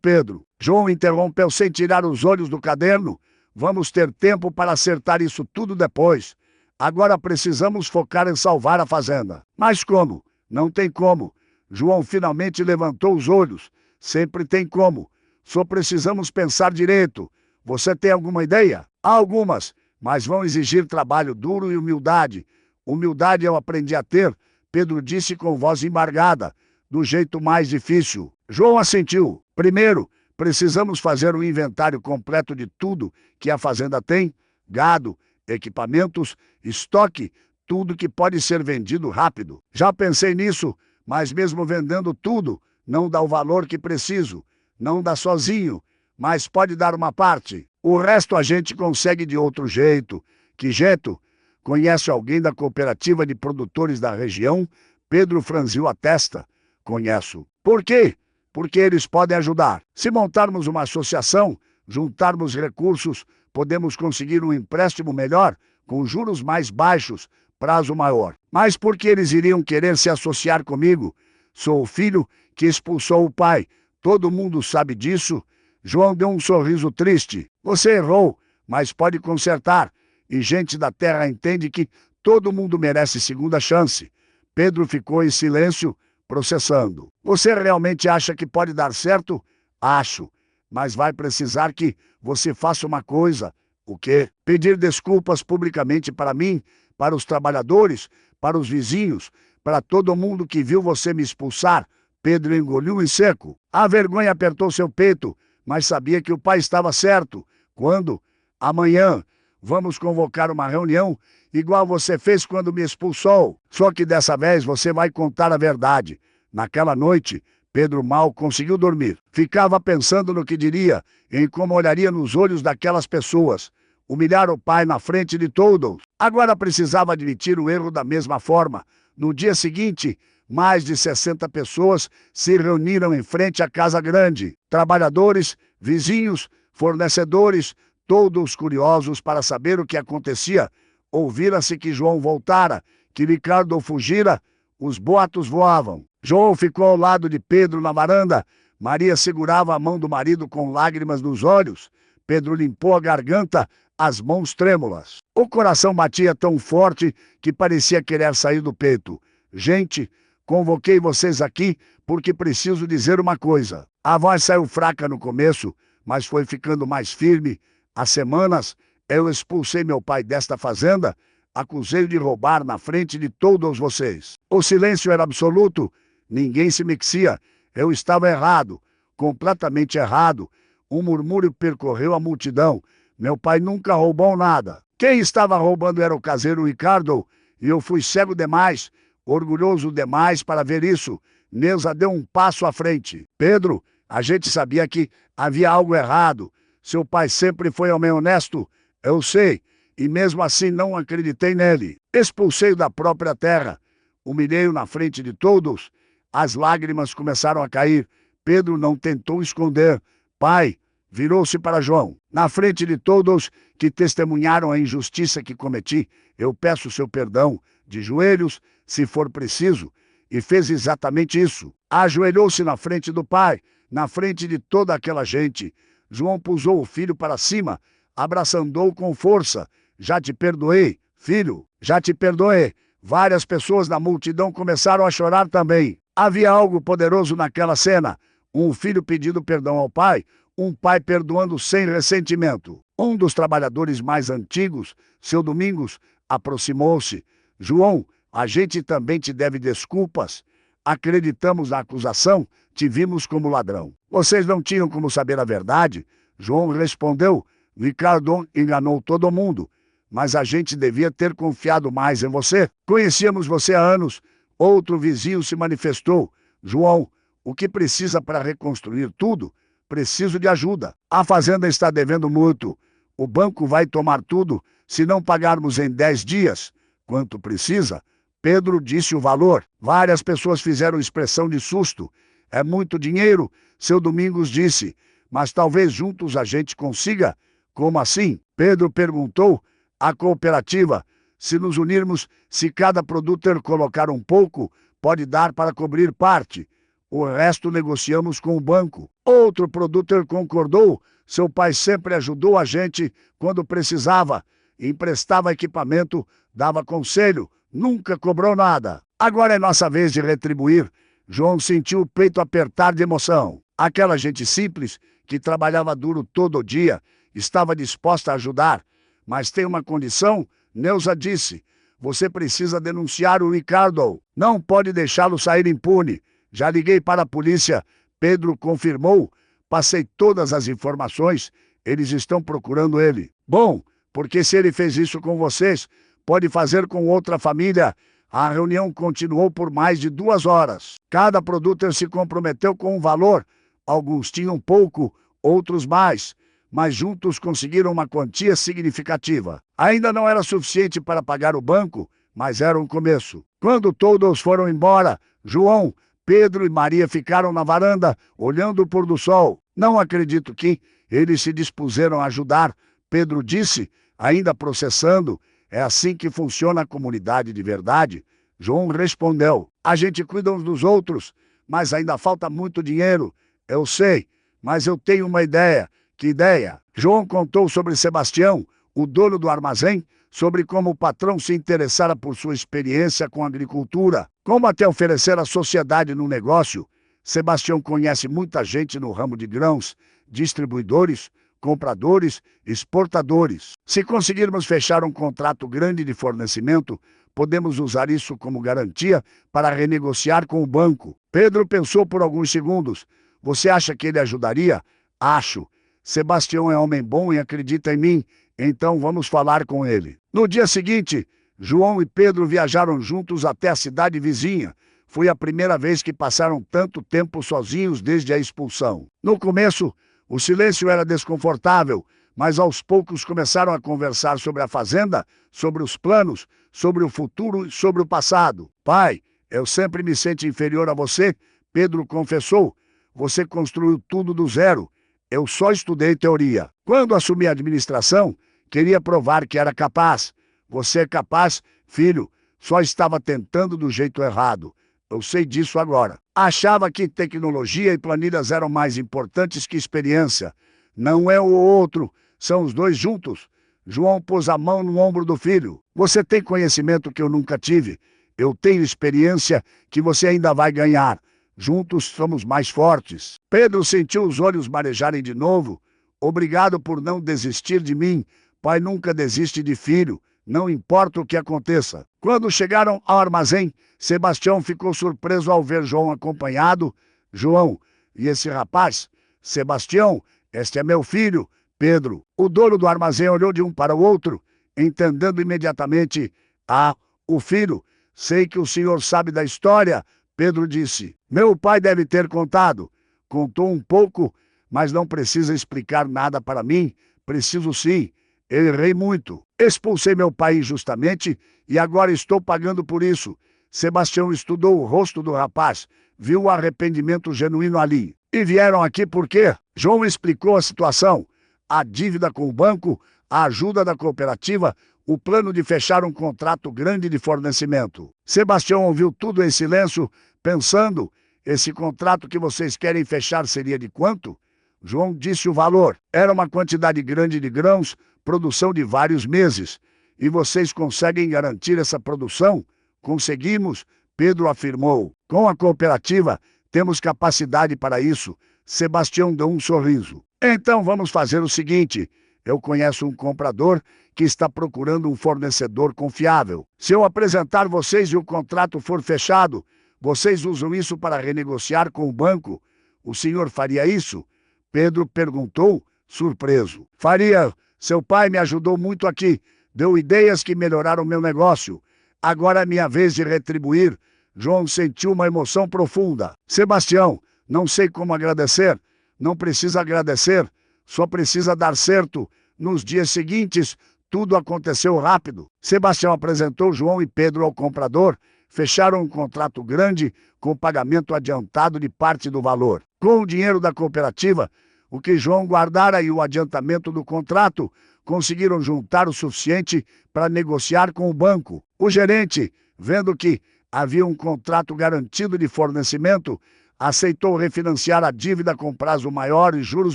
Pedro. João interrompeu sem tirar os olhos do caderno. Vamos ter tempo para acertar isso tudo depois. Agora precisamos focar em salvar a fazenda. Mas como? Não tem como. João finalmente levantou os olhos. Sempre tem como. Só precisamos pensar direito. Você tem alguma ideia? Há algumas, mas vão exigir trabalho duro e humildade. Humildade eu aprendi a ter, Pedro disse com voz embargada, do jeito mais difícil. João assentiu. Primeiro, precisamos fazer um inventário completo de tudo que a fazenda tem: gado, equipamentos, estoque, tudo que pode ser vendido rápido. Já pensei nisso, mas mesmo vendendo tudo, não dá o valor que preciso. Não dá sozinho, mas pode dar uma parte. O resto a gente consegue de outro jeito. Que jeito? Conhece alguém da cooperativa de produtores da região? Pedro franziu a testa. Conheço. Por quê? Porque eles podem ajudar. Se montarmos uma associação, juntarmos recursos, podemos conseguir um empréstimo melhor, com juros mais baixos, prazo maior. Mas por que eles iriam querer se associar comigo? Sou o filho que expulsou o pai. Todo mundo sabe disso. João deu um sorriso triste. Você errou, mas pode consertar. E gente da terra entende que todo mundo merece segunda chance. Pedro ficou em silêncio, processando. Você realmente acha que pode dar certo? Acho. Mas vai precisar que você faça uma coisa. O quê? Pedir desculpas publicamente para mim, para os trabalhadores, para os vizinhos, para todo mundo que viu você me expulsar. Pedro engoliu em seco. A vergonha apertou seu peito, mas sabia que o pai estava certo. Quando? Amanhã. Vamos convocar uma reunião, igual você fez quando me expulsou. Só que dessa vez você vai contar a verdade. Naquela noite, Pedro mal conseguiu dormir. Ficava pensando no que diria, em como olharia nos olhos daquelas pessoas. Humilhar o pai na frente de todos. Agora precisava admitir o erro da mesma forma. No dia seguinte, mais de 60 pessoas se reuniram em frente à casa grande. Trabalhadores, vizinhos, fornecedores, todos curiosos para saber o que acontecia. Ouvira-se que João voltara, que Ricardo fugira, os boatos voavam. João ficou ao lado de Pedro na varanda. Maria segurava a mão do marido com lágrimas nos olhos. Pedro limpou a garganta, as mãos trêmulas. O coração batia tão forte que parecia querer sair do peito. Gente, convoquei vocês aqui porque preciso dizer uma coisa. A voz saiu fraca no começo, mas foi ficando mais firme. Há semanas, eu expulsei meu pai desta fazenda, acusei-o de roubar na frente de todos vocês. O silêncio era absoluto, ninguém se mexia. Eu estava errado, completamente errado. Um murmúrio percorreu a multidão. Meu pai nunca roubou nada. Quem estava roubando era o caseiro Ricardo, e eu fui cego demais, orgulhoso demais para ver isso. Neuza deu um passo à frente. Pedro, a gente sabia que havia algo errado. Seu pai sempre foi homem honesto, eu sei, e mesmo assim não acreditei nele. Expulsei-o da própria terra, humilhei-o na frente de todos. As lágrimas começaram a cair. Pedro não tentou esconder. Pai, virou-se para João. Na frente de todos que testemunharam a injustiça que cometi, eu peço seu perdão, de joelhos, se for preciso. E fez exatamente isso. Ajoelhou-se na frente do pai, na frente de toda aquela gente. João pusou o filho para cima, abraçando-o com força. Já te perdoei, filho, já te perdoei. Várias pessoas da multidão começaram a chorar também. Havia algo poderoso naquela cena. Um filho pedindo perdão ao pai, um pai perdoando sem ressentimento. Um dos trabalhadores mais antigos, seu Domingos, aproximou-se. João, a gente também te deve desculpas. Acreditamos na acusação, te vimos como ladrão. Vocês não tinham como saber a verdade? João respondeu, Ricardo enganou todo mundo, mas a gente devia ter confiado mais em você. Conhecíamos você há anos. Outro vizinho se manifestou. João, o que precisa para reconstruir tudo? Preciso de ajuda. A fazenda está devendo muito. O banco vai tomar tudo se não pagarmos em 10 dias. Quanto precisa? Pedro disse o valor. Várias pessoas fizeram expressão de susto. É muito dinheiro, seu Domingos disse. Mas talvez juntos a gente consiga. Como assim? Pedro perguntou. A cooperativa. Se nos unirmos, se cada produtor colocar um pouco, pode dar para cobrir parte. O resto negociamos com o banco. Outro produtor concordou. Seu pai sempre ajudou a gente quando precisava. Emprestava equipamento, dava conselho, nunca cobrou nada. Agora é nossa vez de retribuir. João sentiu o peito apertar de emoção. Aquela gente simples, que trabalhava duro todo dia, estava disposta a ajudar. Mas tem uma condição, Neuza disse. Você precisa denunciar o Ricardo. Não pode deixá-lo sair impune. Já liguei para a polícia. Pedro confirmou. Passei todas as informações. Eles estão procurando ele. Bom, porque se ele fez isso com vocês, pode fazer com outra família. A reunião continuou por mais de 2 horas. Cada produtor se comprometeu com um valor. Alguns tinham pouco, outros mais. Mas juntos conseguiram uma quantia significativa. Ainda não era suficiente para pagar o banco, mas era um começo. Quando todos foram embora, João, Pedro e Maria ficaram na varanda, olhando o pôr do sol. Não acredito que eles se dispuseram a ajudar, Pedro disse, ainda processando. É assim que funciona a comunidade de verdade. João respondeu, a gente cuida uns dos outros, mas ainda falta muito dinheiro. Eu sei, mas eu tenho uma ideia. Que ideia? João contou sobre Sebastião, o dono do armazém, sobre como o patrão se interessara por sua experiência com a agricultura, como até oferecer à sociedade no negócio. Sebastião conhece muita gente no ramo de grãos, distribuidores, compradores, exportadores. Se conseguirmos fechar um contrato grande de fornecimento, podemos usar isso como garantia para renegociar com o banco. Pedro pensou por alguns segundos. Você acha que ele ajudaria? Acho. Sebastião é homem bom e acredita em mim, então vamos falar com ele. No dia seguinte, João e Pedro viajaram juntos até a cidade vizinha. Foi a primeira vez que passaram tanto tempo sozinhos desde a expulsão. No começo, o silêncio era desconfortável, mas aos poucos começaram a conversar sobre a fazenda, sobre os planos, sobre o futuro e sobre o passado. Pai, eu sempre me senti inferior a você, Pedro confessou. Você construiu tudo do zero. Eu só estudei teoria. Quando assumi a administração, queria provar que era capaz. Você é capaz, filho. Só estava tentando do jeito errado. Eu sei disso agora. Achava que tecnologia e planilhas eram mais importantes que experiência. Não é o outro, são os dois juntos. João pôs a mão no ombro do filho. Você tem conhecimento que eu nunca tive. Eu tenho experiência que você ainda vai ganhar. Juntos somos mais fortes. Pedro sentiu os olhos marejarem de novo. Obrigado por não desistir de mim. Pai nunca desiste de filho, não importa o que aconteça. Quando chegaram ao armazém, Sebastião ficou surpreso ao ver João acompanhado. João, e esse rapaz? Sebastião, este é meu filho, Pedro. O dono do armazém olhou de um para o outro, entendendo imediatamente. Ah, o filho, sei que o senhor sabe da história, Pedro disse. Meu pai deve ter contado. Contou um pouco, mas não precisa explicar nada para mim. Preciso sim. Eu errei muito. Expulsei meu pai injustamente e agora estou pagando por isso. Sebastião estudou o rosto do rapaz, viu o arrependimento genuíno ali. E vieram aqui por quê? João explicou a situação. A dívida com o banco, a ajuda da cooperativa, o plano de fechar um contrato grande de fornecimento. Sebastião ouviu tudo em silêncio, pensando, esse contrato que vocês querem fechar seria de quanto? João disse o valor. Era uma quantidade grande de grãos, produção de vários meses. E vocês conseguem garantir essa produção? Conseguimos, Pedro afirmou. Com a cooperativa, temos capacidade para isso. Sebastião deu um sorriso. Então vamos fazer o seguinte. Eu conheço um comprador que está procurando um fornecedor confiável. Se eu apresentar vocês e o contrato for fechado, vocês usam isso para renegociar com o banco. O senhor faria isso? Pedro perguntou, surpreso. Faria. Seu pai me ajudou muito aqui. Deu ideias que melhoraram meu negócio. Agora é minha vez de retribuir. João sentiu uma emoção profunda. Sebastião, não sei como agradecer. Não precisa agradecer. Só precisa dar certo. Nos dias seguintes, tudo aconteceu rápido. Sebastião apresentou João e Pedro ao comprador. Fecharam um contrato grande com pagamento adiantado de parte do valor. Com o dinheiro da cooperativa, o que João guardara e o adiantamento do contrato, conseguiram juntar o suficiente para negociar com o banco. O gerente, vendo que havia um contrato garantido de fornecimento, aceitou refinanciar a dívida com prazo maior e juros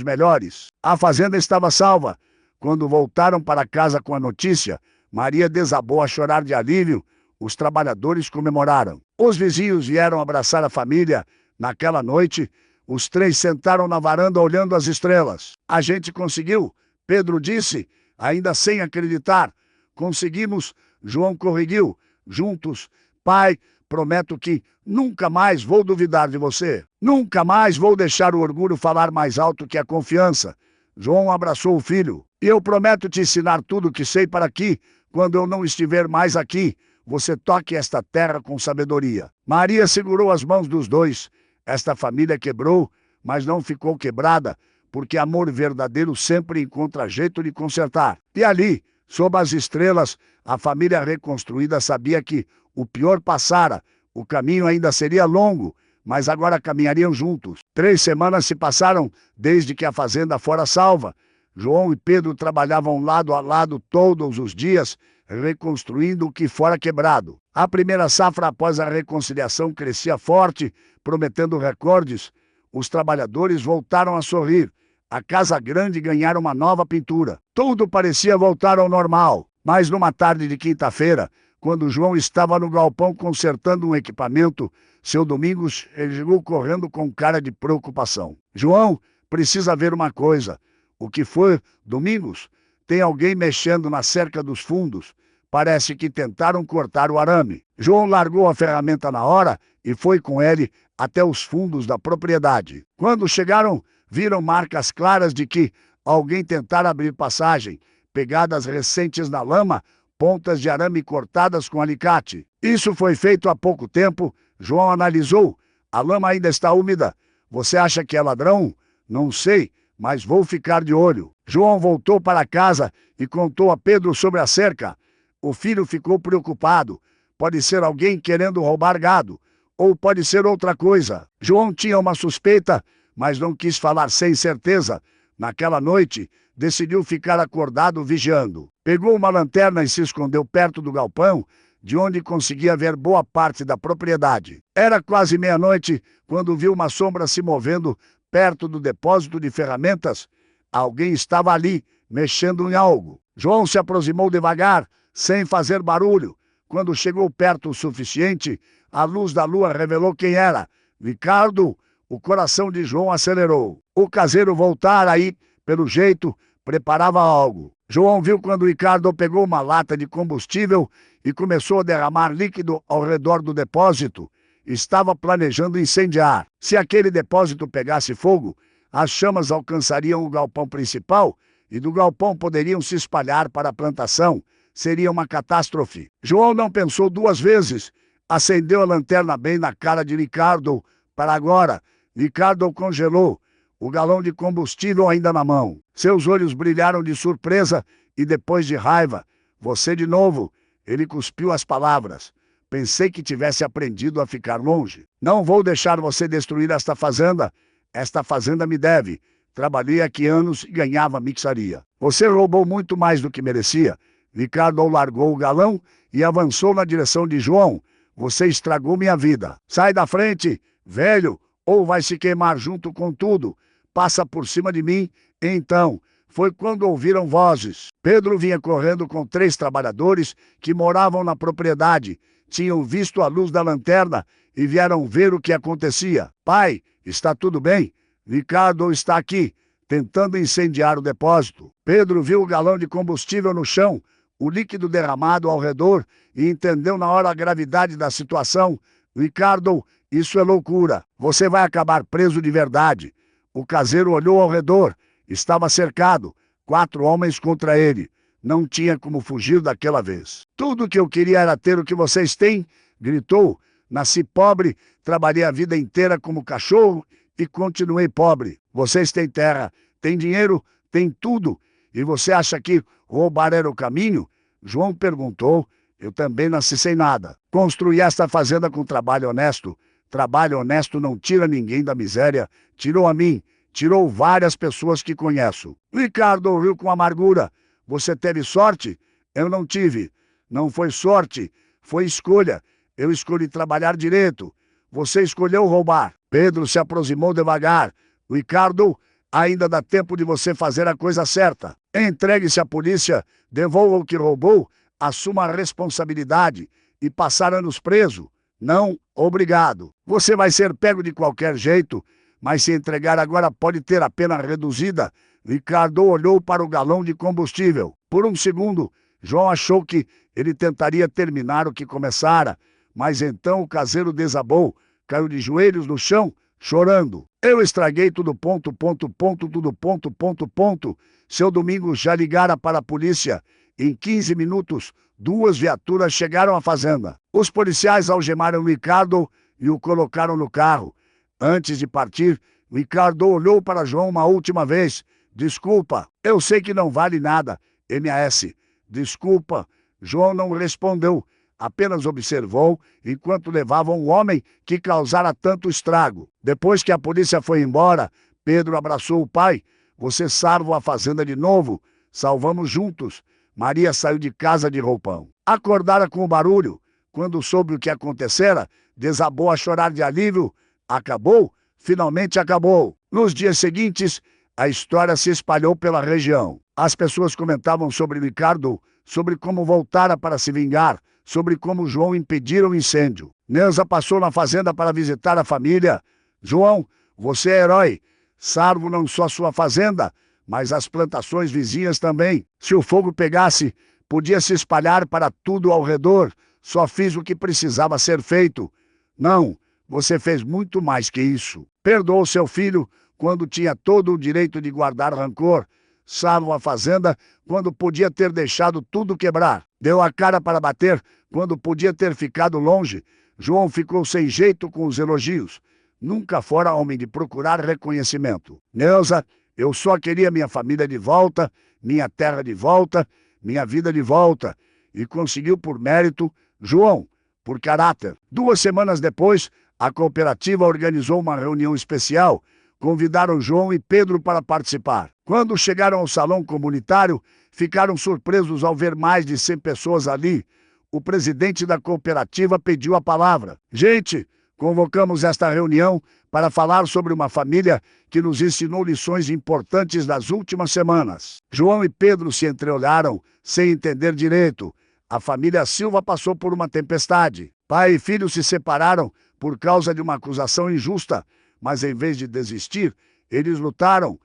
melhores. A fazenda estava salva. Quando voltaram para casa com a notícia, Maria desabou a chorar de alívio. Os trabalhadores comemoraram. Os vizinhos vieram abraçar a família. Naquela noite, os três sentaram na varanda olhando as estrelas. A gente conseguiu, Pedro disse, ainda sem acreditar. Conseguimos, João corrigiu. Juntos, pai, prometo que nunca mais vou duvidar de você. Nunca mais vou deixar o orgulho falar mais alto que a confiança. João abraçou o filho. E eu prometo te ensinar tudo o que sei para que, quando eu não estiver mais aqui, você toque esta terra com sabedoria. Maria segurou as mãos dos dois. Esta família quebrou, mas não ficou quebrada, porque amor verdadeiro sempre encontra jeito de consertar. E ali, sob as estrelas, a família reconstruída sabia que o pior passara, o caminho ainda seria longo, mas agora caminhariam juntos. 3 semanas se passaram desde que a fazenda fora salva. João e Pedro trabalhavam lado a lado todos os dias, reconstruindo o que fora quebrado. A primeira safra após a reconciliação crescia forte, prometendo recordes. Os trabalhadores voltaram a sorrir. A casa grande ganhara uma nova pintura. Tudo parecia voltar ao normal. Mas numa tarde de quinta-feira, quando João estava no galpão consertando um equipamento, seu Domingos chegou correndo com cara de preocupação. João, precisa ver uma coisa. O que foi, Domingos? Tem alguém mexendo na cerca dos fundos. Parece que tentaram cortar o arame. João largou a ferramenta na hora e foi com ele até os fundos da propriedade. Quando chegaram, viram marcas claras de que alguém tentara abrir passagem, pegadas recentes na lama, pontas de arame cortadas com alicate. Isso foi feito há pouco tempo. João analisou. A lama ainda está úmida. Você acha que é ladrão? Não sei, mas vou ficar de olho. João voltou para casa e contou a Pedro sobre a cerca. O filho ficou preocupado. Pode ser alguém querendo roubar gado, ou pode ser outra coisa. João tinha uma suspeita, mas não quis falar sem certeza. Naquela noite, decidiu ficar acordado vigiando. Pegou uma lanterna e se escondeu perto do galpão. de onde conseguia ver boa parte da propriedade. Era quase meia-noite quando viu uma sombra se movendo perto do depósito de ferramentas. Alguém estava ali, mexendo em algo. João se aproximou devagar, sem fazer barulho. Quando chegou perto o suficiente, a luz da lua revelou quem era. Ricardo. O coração de João acelerou. O caseiro voltara aí, pelo jeito, preparava algo. João viu quando Ricardo pegou uma lata de combustível e começou a derramar líquido ao redor do depósito. Estava planejando incendiar. Se aquele depósito pegasse fogo, as chamas alcançariam o galpão principal e do galpão poderiam se espalhar para a plantação. Seria uma catástrofe. João não pensou duas vezes. Acendeu a lanterna bem na cara de Ricardo. Para agora, Ricardo congelou, o galão de combustível ainda na mão. Seus olhos brilharam de surpresa e depois de raiva. Você de novo. Ele cuspiu as palavras. Pensei que tivesse aprendido a ficar longe. Não vou deixar você destruir esta fazenda. Esta fazenda me deve. Trabalhei aqui anos e ganhava mixaria. Você roubou muito mais do que merecia. Ricardo largou o galão e avançou na direção de João. Você estragou minha vida. Sai da frente, velho, ou vai se queimar junto com tudo. Passa por cima de mim. Então, foi quando ouviram vozes. Pedro vinha correndo com 3 trabalhadores que moravam na propriedade. Tinham visto a luz da lanterna e vieram ver o que acontecia. Pai, está tudo bem? Ricardo está aqui, tentando incendiar o depósito. Pedro viu o galão de combustível no chão, o líquido derramado ao redor e entendeu na hora a gravidade da situação. Ricardo, isso é loucura. Você vai acabar preso de verdade. O caseiro olhou ao redor. Estava cercado. 4 homens contra ele. Não tinha como fugir daquela vez. Tudo que eu queria era ter o que vocês têm, gritou. Nasci pobre, trabalhei a vida inteira como cachorro e continuei pobre. Vocês têm terra, têm dinheiro, têm tudo. E você acha que roubar era o caminho? João perguntou. Eu também nasci sem nada. Construí esta fazenda com trabalho honesto. Trabalho honesto não tira ninguém da miséria. Tirou a mim. Tirou várias pessoas que conheço. Ricardo riu com amargura. Você teve sorte? Eu não tive. Não foi sorte. Foi escolha. Eu escolhi trabalhar direito. Você escolheu roubar. Pedro se aproximou devagar. Ricardo, ainda dá tempo de você fazer a coisa certa. Entregue-se à polícia. Devolva o que roubou. Assuma a responsabilidade e passar anos preso. Não, obrigado. Você vai ser pego de qualquer jeito, mas se entregar agora pode ter a pena reduzida. Ricardo olhou para o galão de combustível. Por um segundo, João achou que ele tentaria terminar o que começara, mas então o caseiro desabou, caiu de joelhos no chão, chorando. Eu estraguei tudo, tudo, Seu Domingos já ligara para a polícia. Em 15 minutos, 2 viaturas chegaram à fazenda. Os policiais algemaram Ricardo e o colocaram no carro. Antes de partir, Ricardo olhou para João uma última vez. Desculpa, eu sei que não vale nada, MAS. Desculpa. João não respondeu, apenas observou enquanto levavam um homem que causara tanto estrago. Depois que a polícia foi embora, Pedro abraçou o pai. Você salvou a fazenda de novo. Salvamos juntos. Maria saiu de casa de roupão. Acordara com o barulho. Quando soube o que acontecera, desabou a chorar de alívio. Acabou? Finalmente acabou. Nos dias seguintes, a história se espalhou pela região. As pessoas comentavam sobre Ricardo, sobre como voltara para se vingar, sobre como João impedira o incêndio. Neuza passou na fazenda para visitar a família. João, você é herói. Salvo não só sua fazenda, mas as plantações vizinhas também. Se o fogo pegasse, podia se espalhar para tudo ao redor. Só fiz o que precisava ser feito. Não, você fez muito mais que isso. Perdoou seu filho quando tinha todo o direito de guardar rancor. Salvo a fazenda quando podia ter deixado tudo quebrar. Deu a cara para bater quando podia ter ficado longe. João ficou sem jeito com os elogios. Nunca fora homem de procurar reconhecimento. Neuza, eu só queria minha família de volta, minha terra de volta, minha vida de volta. E conseguiu por mérito, João, por caráter. 2 semanas depois, a cooperativa organizou uma reunião especial. Convidaram João e Pedro para participar. Quando chegaram ao salão comunitário, ficaram surpresos ao ver mais de 100 pessoas ali. o presidente da cooperativa pediu a palavra. Gente, convocamos esta reunião para falar sobre uma família que nos ensinou lições importantes nas últimas semanas. João e Pedro se entreolharam sem entender direito. A família Silva passou por uma tempestade. Pai e filho se separaram por causa de uma acusação injusta, mas em vez de desistir, eles lutaram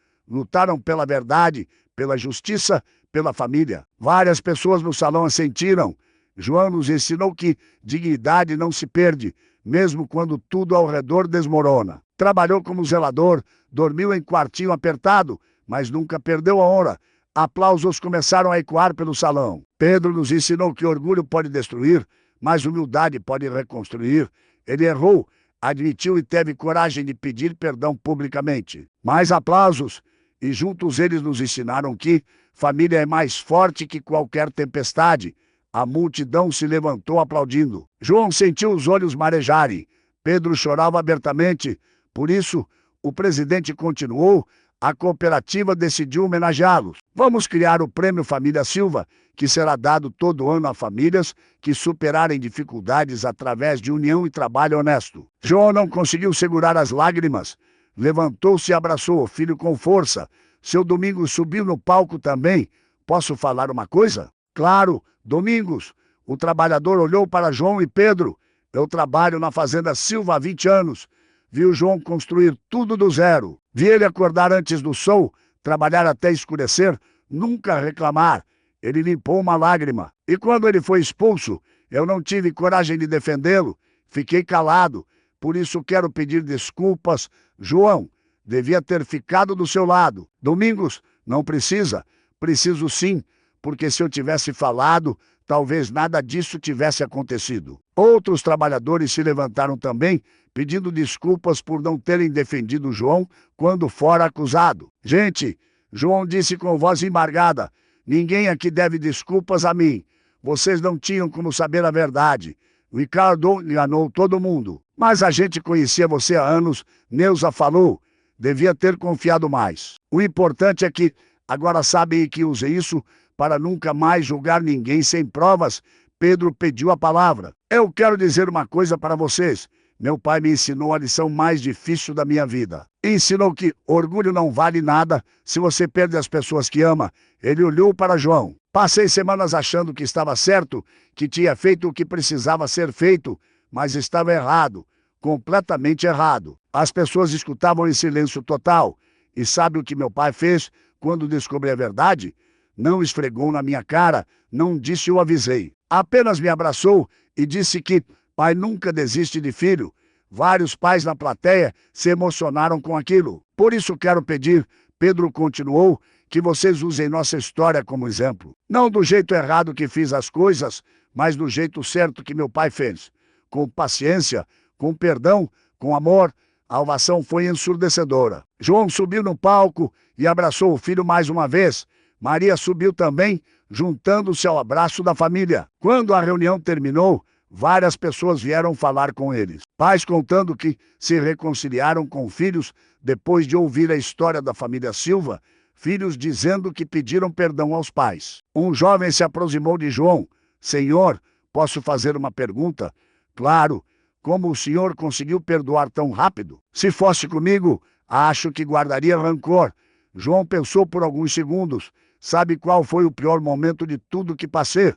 pela verdade, pela justiça, pela família. Várias pessoas no salão assentiram. João nos ensinou que dignidade não se perde, mesmo quando tudo ao redor desmorona. Trabalhou como zelador, dormiu em quartinho apertado, mas nunca perdeu a honra. Aplausos começaram a ecoar pelo salão. Pedro nos ensinou que orgulho pode destruir, mas humildade pode reconstruir. Ele errou, admitiu e teve coragem de pedir perdão publicamente. Mais aplausos, e juntos eles nos ensinaram que família é mais forte que qualquer tempestade. A multidão se levantou aplaudindo. João sentiu os olhos marejarem. Pedro chorava abertamente. Por isso, o presidente continuou. A cooperativa decidiu homenageá-los. Vamos criar o Prêmio Família Silva, que será dado todo ano a famílias que superarem dificuldades através de união e trabalho honesto. João não conseguiu segurar as lágrimas. Levantou-se e abraçou o filho com força. Seu Domingos subiu no palco também. Posso falar uma coisa? Claro, Domingos. O trabalhador olhou para João e Pedro. Eu trabalho na fazenda Silva há 20 anos. Vi o João construir tudo do zero. Vi ele acordar antes do sol, trabalhar até escurecer, nunca reclamar. Ele limpou uma lágrima. E quando ele foi expulso, eu não tive coragem de defendê-lo. Fiquei calado. Por isso quero pedir desculpas. João, devia ter ficado do seu lado. Domingos, não precisa. Preciso sim, porque se eu tivesse falado, talvez nada disso tivesse acontecido. Outros trabalhadores se levantaram também, pedindo desculpas por não terem defendido João quando fora acusado. Gente, João disse com voz embargada, ninguém aqui deve desculpas a mim. Vocês não tinham como saber a verdade. Ricardo enganou todo mundo. Mas a gente conhecia você há anos, Neuza falou. Devia ter confiado mais. O importante é que agora sabem que usei isso para nunca mais julgar ninguém sem provas. Pedro pediu a palavra. Eu quero dizer uma coisa para vocês. Meu pai me ensinou a lição mais difícil da minha vida. Ensinou que orgulho não vale nada se você perde as pessoas que ama. Ele olhou para João. Passei semanas achando que estava certo, que tinha feito o que precisava ser feito, mas estava errado, completamente errado. As pessoas escutavam em silêncio total. E sabe o que meu pai fez quando descobriu a verdade? Não esfregou na minha cara, não disse eu avisei. Apenas me abraçou e disse que pai nunca desiste de filho. Vários pais na plateia se emocionaram com aquilo. Por isso quero pedir, Pedro continuou, que vocês usem nossa história como exemplo. Não do jeito errado que fiz as coisas, mas do jeito certo que meu pai fez. Com paciência, com perdão, com amor. A ovação foi ensurdecedora. João subiu no palco e abraçou o filho mais uma vez. Maria subiu também, juntando-se ao abraço da família. Quando a reunião terminou, várias pessoas vieram falar com eles. Pais contando que se reconciliaram com filhos depois de ouvir a história da família Silva, filhos dizendo que pediram perdão aos pais. Um jovem se aproximou de João. Senhor, posso fazer uma pergunta? Claro. Como o senhor conseguiu perdoar tão rápido? Se fosse comigo, acho que guardaria rancor. João pensou por alguns segundos. Sabe qual foi o pior momento de tudo que passei?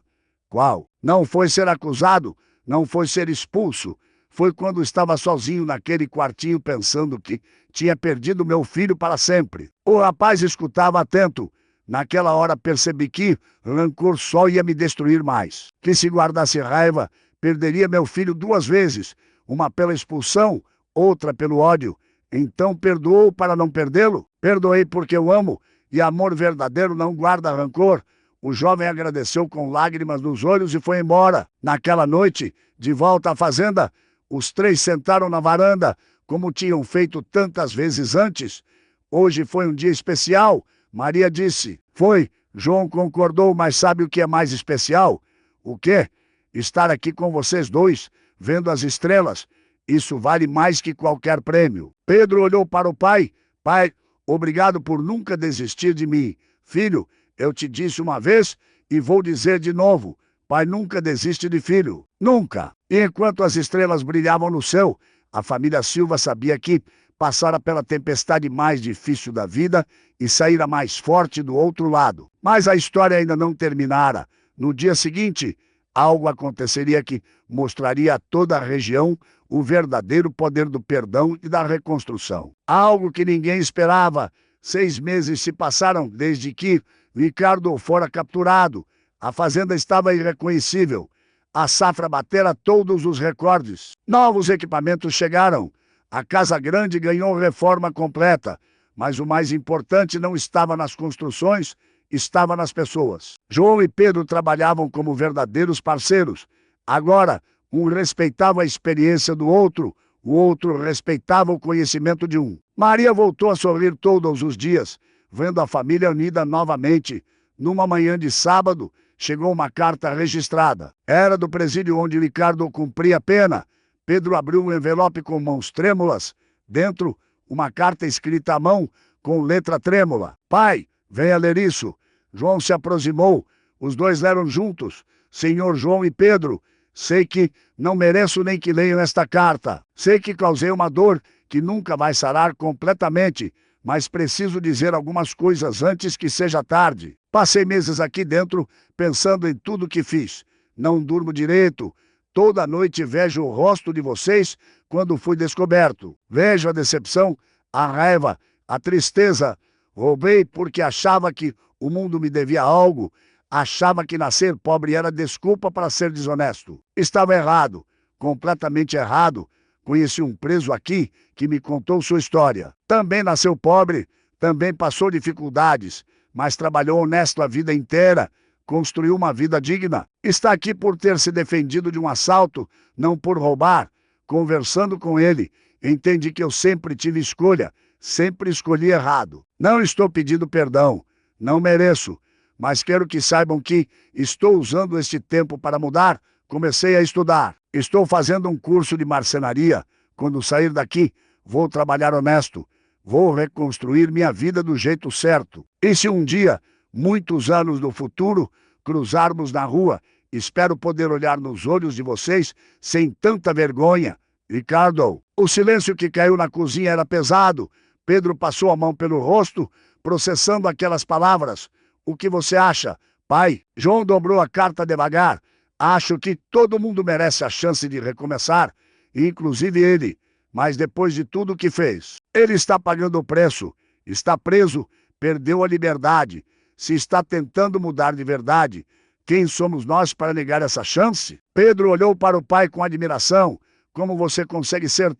Qual? Não foi ser acusado, não foi ser expulso. Foi quando estava sozinho naquele quartinho pensando que tinha perdido meu filho para sempre. O rapaz escutava atento. Naquela hora percebi que rancor só ia me destruir mais. Que se guardasse raiva, perderia meu filho 2 vezes. Uma pela expulsão, outra pelo ódio. Então perdoou para não perdê-lo? Perdoei porque eu amo, e amor verdadeiro não guarda rancor. O jovem agradeceu com lágrimas nos olhos e foi embora. Naquela noite, de volta à fazenda, os 3 sentaram na varanda, como tinham feito tantas vezes antes. Hoje foi um dia especial, Maria disse. Foi, João concordou, mas sabe o que é mais especial? O quê? Estar aqui com vocês 2, vendo as estrelas. Isso vale mais que qualquer prêmio. Pedro olhou para o pai. Pai, obrigado por nunca desistir de mim. Filho, eu te disse uma vez e vou dizer de novo. Pai nunca desiste de filho, nunca. E enquanto as estrelas brilhavam no céu, a família Silva sabia que passara pela tempestade mais difícil da vida e saíra mais forte do outro lado. Mas a história ainda não terminara. No dia seguinte, algo aconteceria que mostraria a toda a região o verdadeiro poder do perdão e da reconstrução. Algo que ninguém esperava. 6 meses se passaram desde que Ricardo fora capturado. A fazenda estava irreconhecível. A safra batera todos os recordes. Novos equipamentos chegaram. A Casa Grande ganhou reforma completa. Mas o mais importante não estava nas construções, estava nas pessoas. João e Pedro trabalhavam como verdadeiros parceiros. Agora, um respeitava a experiência do outro, o outro respeitava o conhecimento de um. Maria voltou a sorrir todos os dias, vendo a família unida novamente. Numa manhã de sábado, chegou uma carta registrada. Era do presídio onde Ricardo cumpria a pena. Pedro abriu um envelope com mãos trêmulas. Dentro, uma carta escrita à mão, com letra trêmula. Pai, venha ler isso. João se aproximou. Os dois leram juntos. Senhor João e Pedro, sei que não mereço nem que leiam esta carta. Sei que causei uma dor que nunca vai sarar completamente, mas preciso dizer algumas coisas antes que seja tarde. Passei meses aqui dentro pensando em tudo que fiz. Não durmo direito. Toda noite vejo o rosto de vocês quando fui descoberto. Vejo a decepção, a raiva, a tristeza. Roubei porque achava que o mundo me devia algo. Achava que nascer pobre era desculpa para ser desonesto. Estava errado, completamente errado. Conheci um preso aqui que me contou sua história. Também nasceu pobre, também passou dificuldades, mas trabalhou honesto a vida inteira, construiu uma vida digna. Está aqui por ter se defendido de um assalto, não por roubar. Conversando com ele, entendi que eu sempre tive escolha, sempre escolhi errado. Não estou pedindo perdão, não mereço, mas quero que saibam que estou usando este tempo para mudar. Comecei a estudar. Estou fazendo um curso de marcenaria. Quando sair daqui, vou trabalhar honesto. Vou reconstruir minha vida do jeito certo. E se um dia, muitos anos no futuro, cruzarmos na rua, espero poder olhar nos olhos de vocês sem tanta vergonha. Ricardo, o silêncio que caiu na cozinha era pesado. Pedro passou a mão pelo rosto, processando aquelas palavras. O que você acha, pai? João dobrou a carta devagar. Acho que todo mundo merece a chance de recomeçar, inclusive ele. Mas depois de tudo o que fez, ele está pagando o preço. Está preso, perdeu a liberdade. Se está tentando mudar de verdade, quem somos nós para negar essa chance? Pedro olhou para o pai com admiração. Como você consegue ser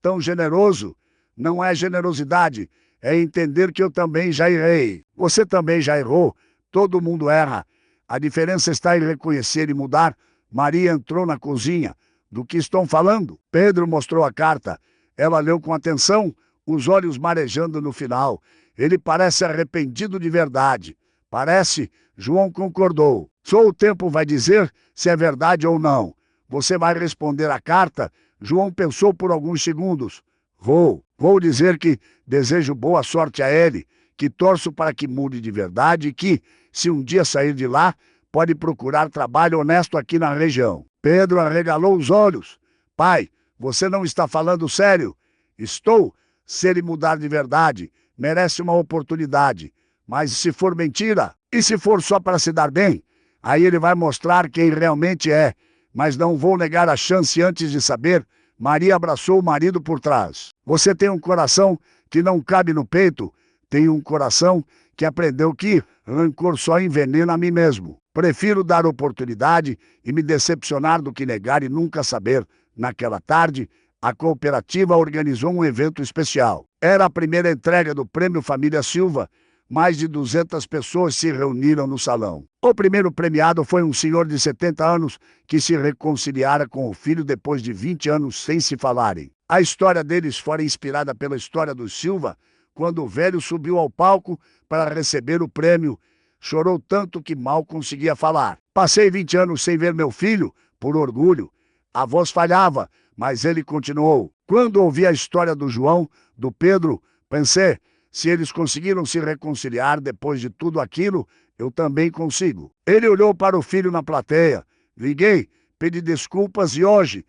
tão generoso? Não é generosidade, é entender que eu também já errei. Você também já errou. Todo mundo erra. A diferença está em reconhecer e mudar. Maria entrou na cozinha. Do que estão falando? Pedro mostrou a carta. Ela leu com atenção, os olhos marejando no final. Ele parece arrependido de verdade. Parece, João concordou. Só o tempo vai dizer se é verdade ou não. Você vai responder a carta? João pensou por alguns segundos. Vou dizer que desejo boa sorte a ele, que torço para que mude de verdade e que, se um dia sair de lá, pode procurar trabalho honesto aqui na região. Pedro arregalou os olhos. Pai, você não está falando sério? Estou. Se ele mudar de verdade, merece uma oportunidade. Mas se for mentira, e se for só para se dar bem, aí ele vai mostrar quem realmente é. Mas não vou negar a chance antes de saber. Maria abraçou o marido por trás. Você tem um coração que não cabe no peito. Tem um coração que aprendeu que rancor só envenena a mim mesmo. Prefiro dar oportunidade e me decepcionar do que negar e nunca saber. Naquela tarde, a cooperativa organizou um evento especial. Era a primeira entrega do Prêmio Família Silva. Mais de 200 pessoas se reuniram no salão. O primeiro premiado foi um senhor de 70 anos que se reconciliara com o filho depois de 20 anos sem se falarem. A história deles fora inspirada pela história do Silva, quando o velho subiu ao palco para receber o prêmio. Chorou tanto que mal conseguia falar. Passei 20 anos sem ver meu filho, por orgulho. A voz falhava, mas ele continuou. Quando ouvi a história do João, do Pedro, pensei, se eles conseguiram se reconciliar depois de tudo aquilo, eu também consigo. Ele olhou para o filho na plateia. Liguei, pedi desculpas e hoje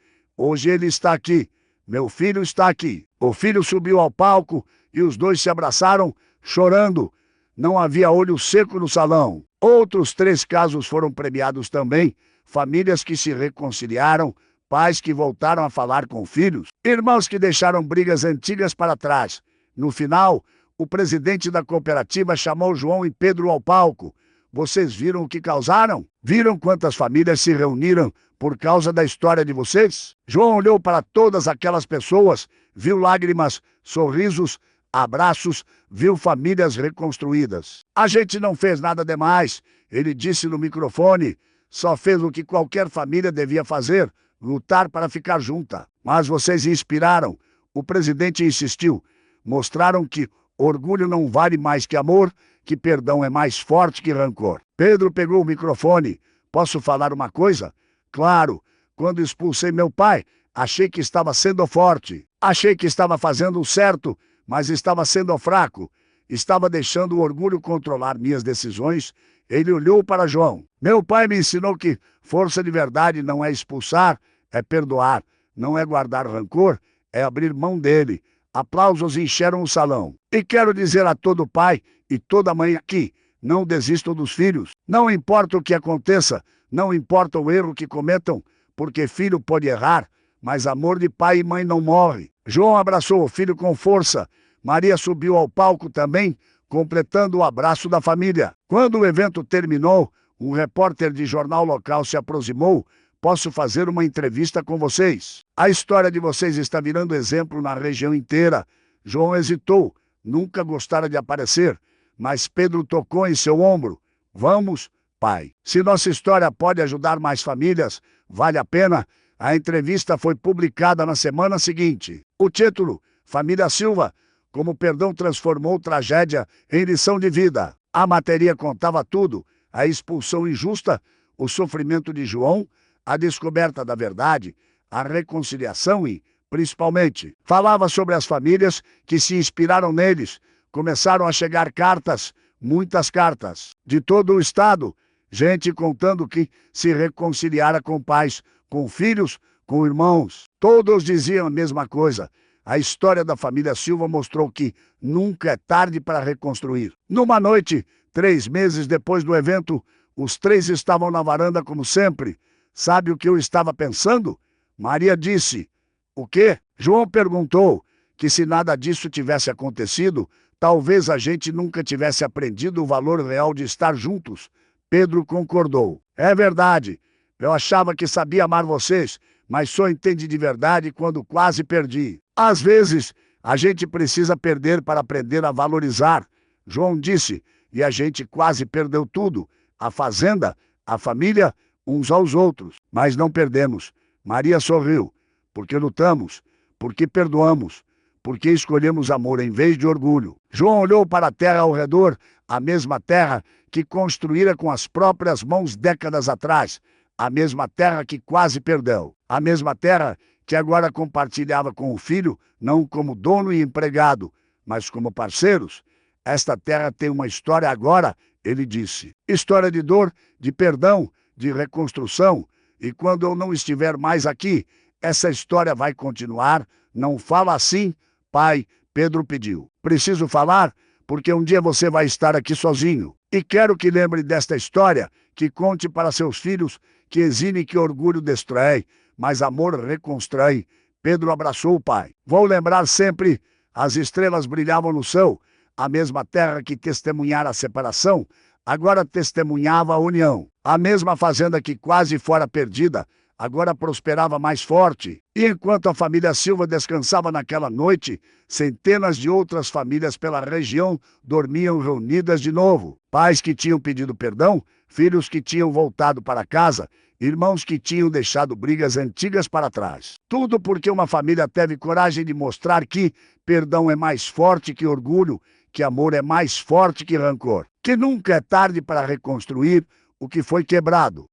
ele está aqui. Meu filho está aqui. O filho subiu ao palco e os dois se abraçaram, chorando. Não havia olho seco no salão. Outros 3 casos foram premiados também. Famílias que se reconciliaram, pais que voltaram a falar com filhos, irmãos que deixaram brigas antigas para trás. No final, o presidente da cooperativa chamou João e Pedro ao palco. Vocês viram o que causaram? Viram quantas famílias se reuniram por causa da história de vocês? João olhou para todas aquelas pessoas, viu lágrimas, sorrisos, abraços, viu famílias reconstruídas. A gente não fez nada demais, ele disse no microfone. Só fez o que qualquer família devia fazer, lutar para ficar junta. Mas vocês inspiraram. O presidente insistiu. Mostraram que orgulho não vale mais que amor, que perdão é mais forte que rancor. Pedro pegou o microfone. Posso falar uma coisa? Claro, quando expulsei meu pai, achei que estava sendo forte. Achei que estava fazendo o certo, mas estava sendo fraco. Estava deixando o orgulho controlar minhas decisões. Ele olhou para João. Meu pai me ensinou que força de verdade não é expulsar, é perdoar. Não é guardar rancor, é abrir mão dele. Aplausos encheram o salão. E quero dizer a todo pai e toda mãe aqui, não desistam dos filhos. Não importa o que aconteça, não importa o erro que cometam, porque filho pode errar, mas amor de pai e mãe não morre. João abraçou o filho com força. Maria subiu ao palco também, completando o abraço da família. Quando o evento terminou, um repórter de jornal local se aproximou. Posso fazer uma entrevista com vocês? A história de vocês está virando exemplo na região inteira. João hesitou, nunca gostara de aparecer, mas Pedro tocou em seu ombro. Vamos, pai. Se nossa história pode ajudar mais famílias, vale a pena. A entrevista foi publicada na semana seguinte. O título, Família Silva, como o perdão transformou tragédia em lição de vida. A matéria contava tudo, a expulsão injusta, o sofrimento de João, a descoberta da verdade, a reconciliação e, principalmente, falava sobre as famílias que se inspiraram neles. Começaram a chegar cartas, muitas cartas, de todo o estado, gente contando que se reconciliara com pais, com filhos, com irmãos. Todos diziam a mesma coisa. A história da família Silva mostrou que nunca é tarde para reconstruir. Numa noite, 3 meses depois do evento, os 3 estavam na varanda como sempre. Sabe o que eu estava pensando? Maria disse. O quê? João perguntou que se nada disso tivesse acontecido, talvez a gente nunca tivesse aprendido o valor real de estar juntos. Pedro concordou. É verdade. Eu achava que sabia amar vocês, mas só entendi de verdade quando quase perdi. Às vezes, a gente precisa perder para aprender a valorizar. João disse, e a gente quase perdeu tudo. A fazenda, a família, uns aos outros. Mas não perdemos. Maria sorriu. Porque lutamos, porque perdoamos, porque escolhemos amor em vez de orgulho. João olhou para a terra ao redor, a mesma terra que construíra com as próprias mãos décadas atrás. A mesma terra que quase perdeu. A mesma terra que agora compartilhava com o filho, não como dono e empregado, mas como parceiros. Esta terra tem uma história agora, ele disse. História de dor, de perdão, de reconstrução. E quando eu não estiver mais aqui, essa história vai continuar. Não fala assim, pai, Pedro pediu. Preciso falar, porque um dia você vai estar aqui sozinho. E quero que lembre desta história, que conte para seus filhos, que ensine que orgulho destrói, mas amor reconstrói. Pedro abraçou o pai. Vou lembrar sempre, as estrelas brilhavam no céu, a mesma terra que testemunhara a separação, agora testemunhava a união. A mesma fazenda que quase fora perdida, agora prosperava mais forte. E enquanto a família Silva descansava naquela noite, centenas de outras famílias pela região dormiam reunidas de novo. Pais que tinham pedido perdão, filhos que tinham voltado para casa, irmãos que tinham deixado brigas antigas para trás. Tudo porque uma família teve coragem de mostrar que perdão é mais forte que orgulho, que amor é mais forte que rancor, que nunca é tarde para reconstruir o que foi quebrado.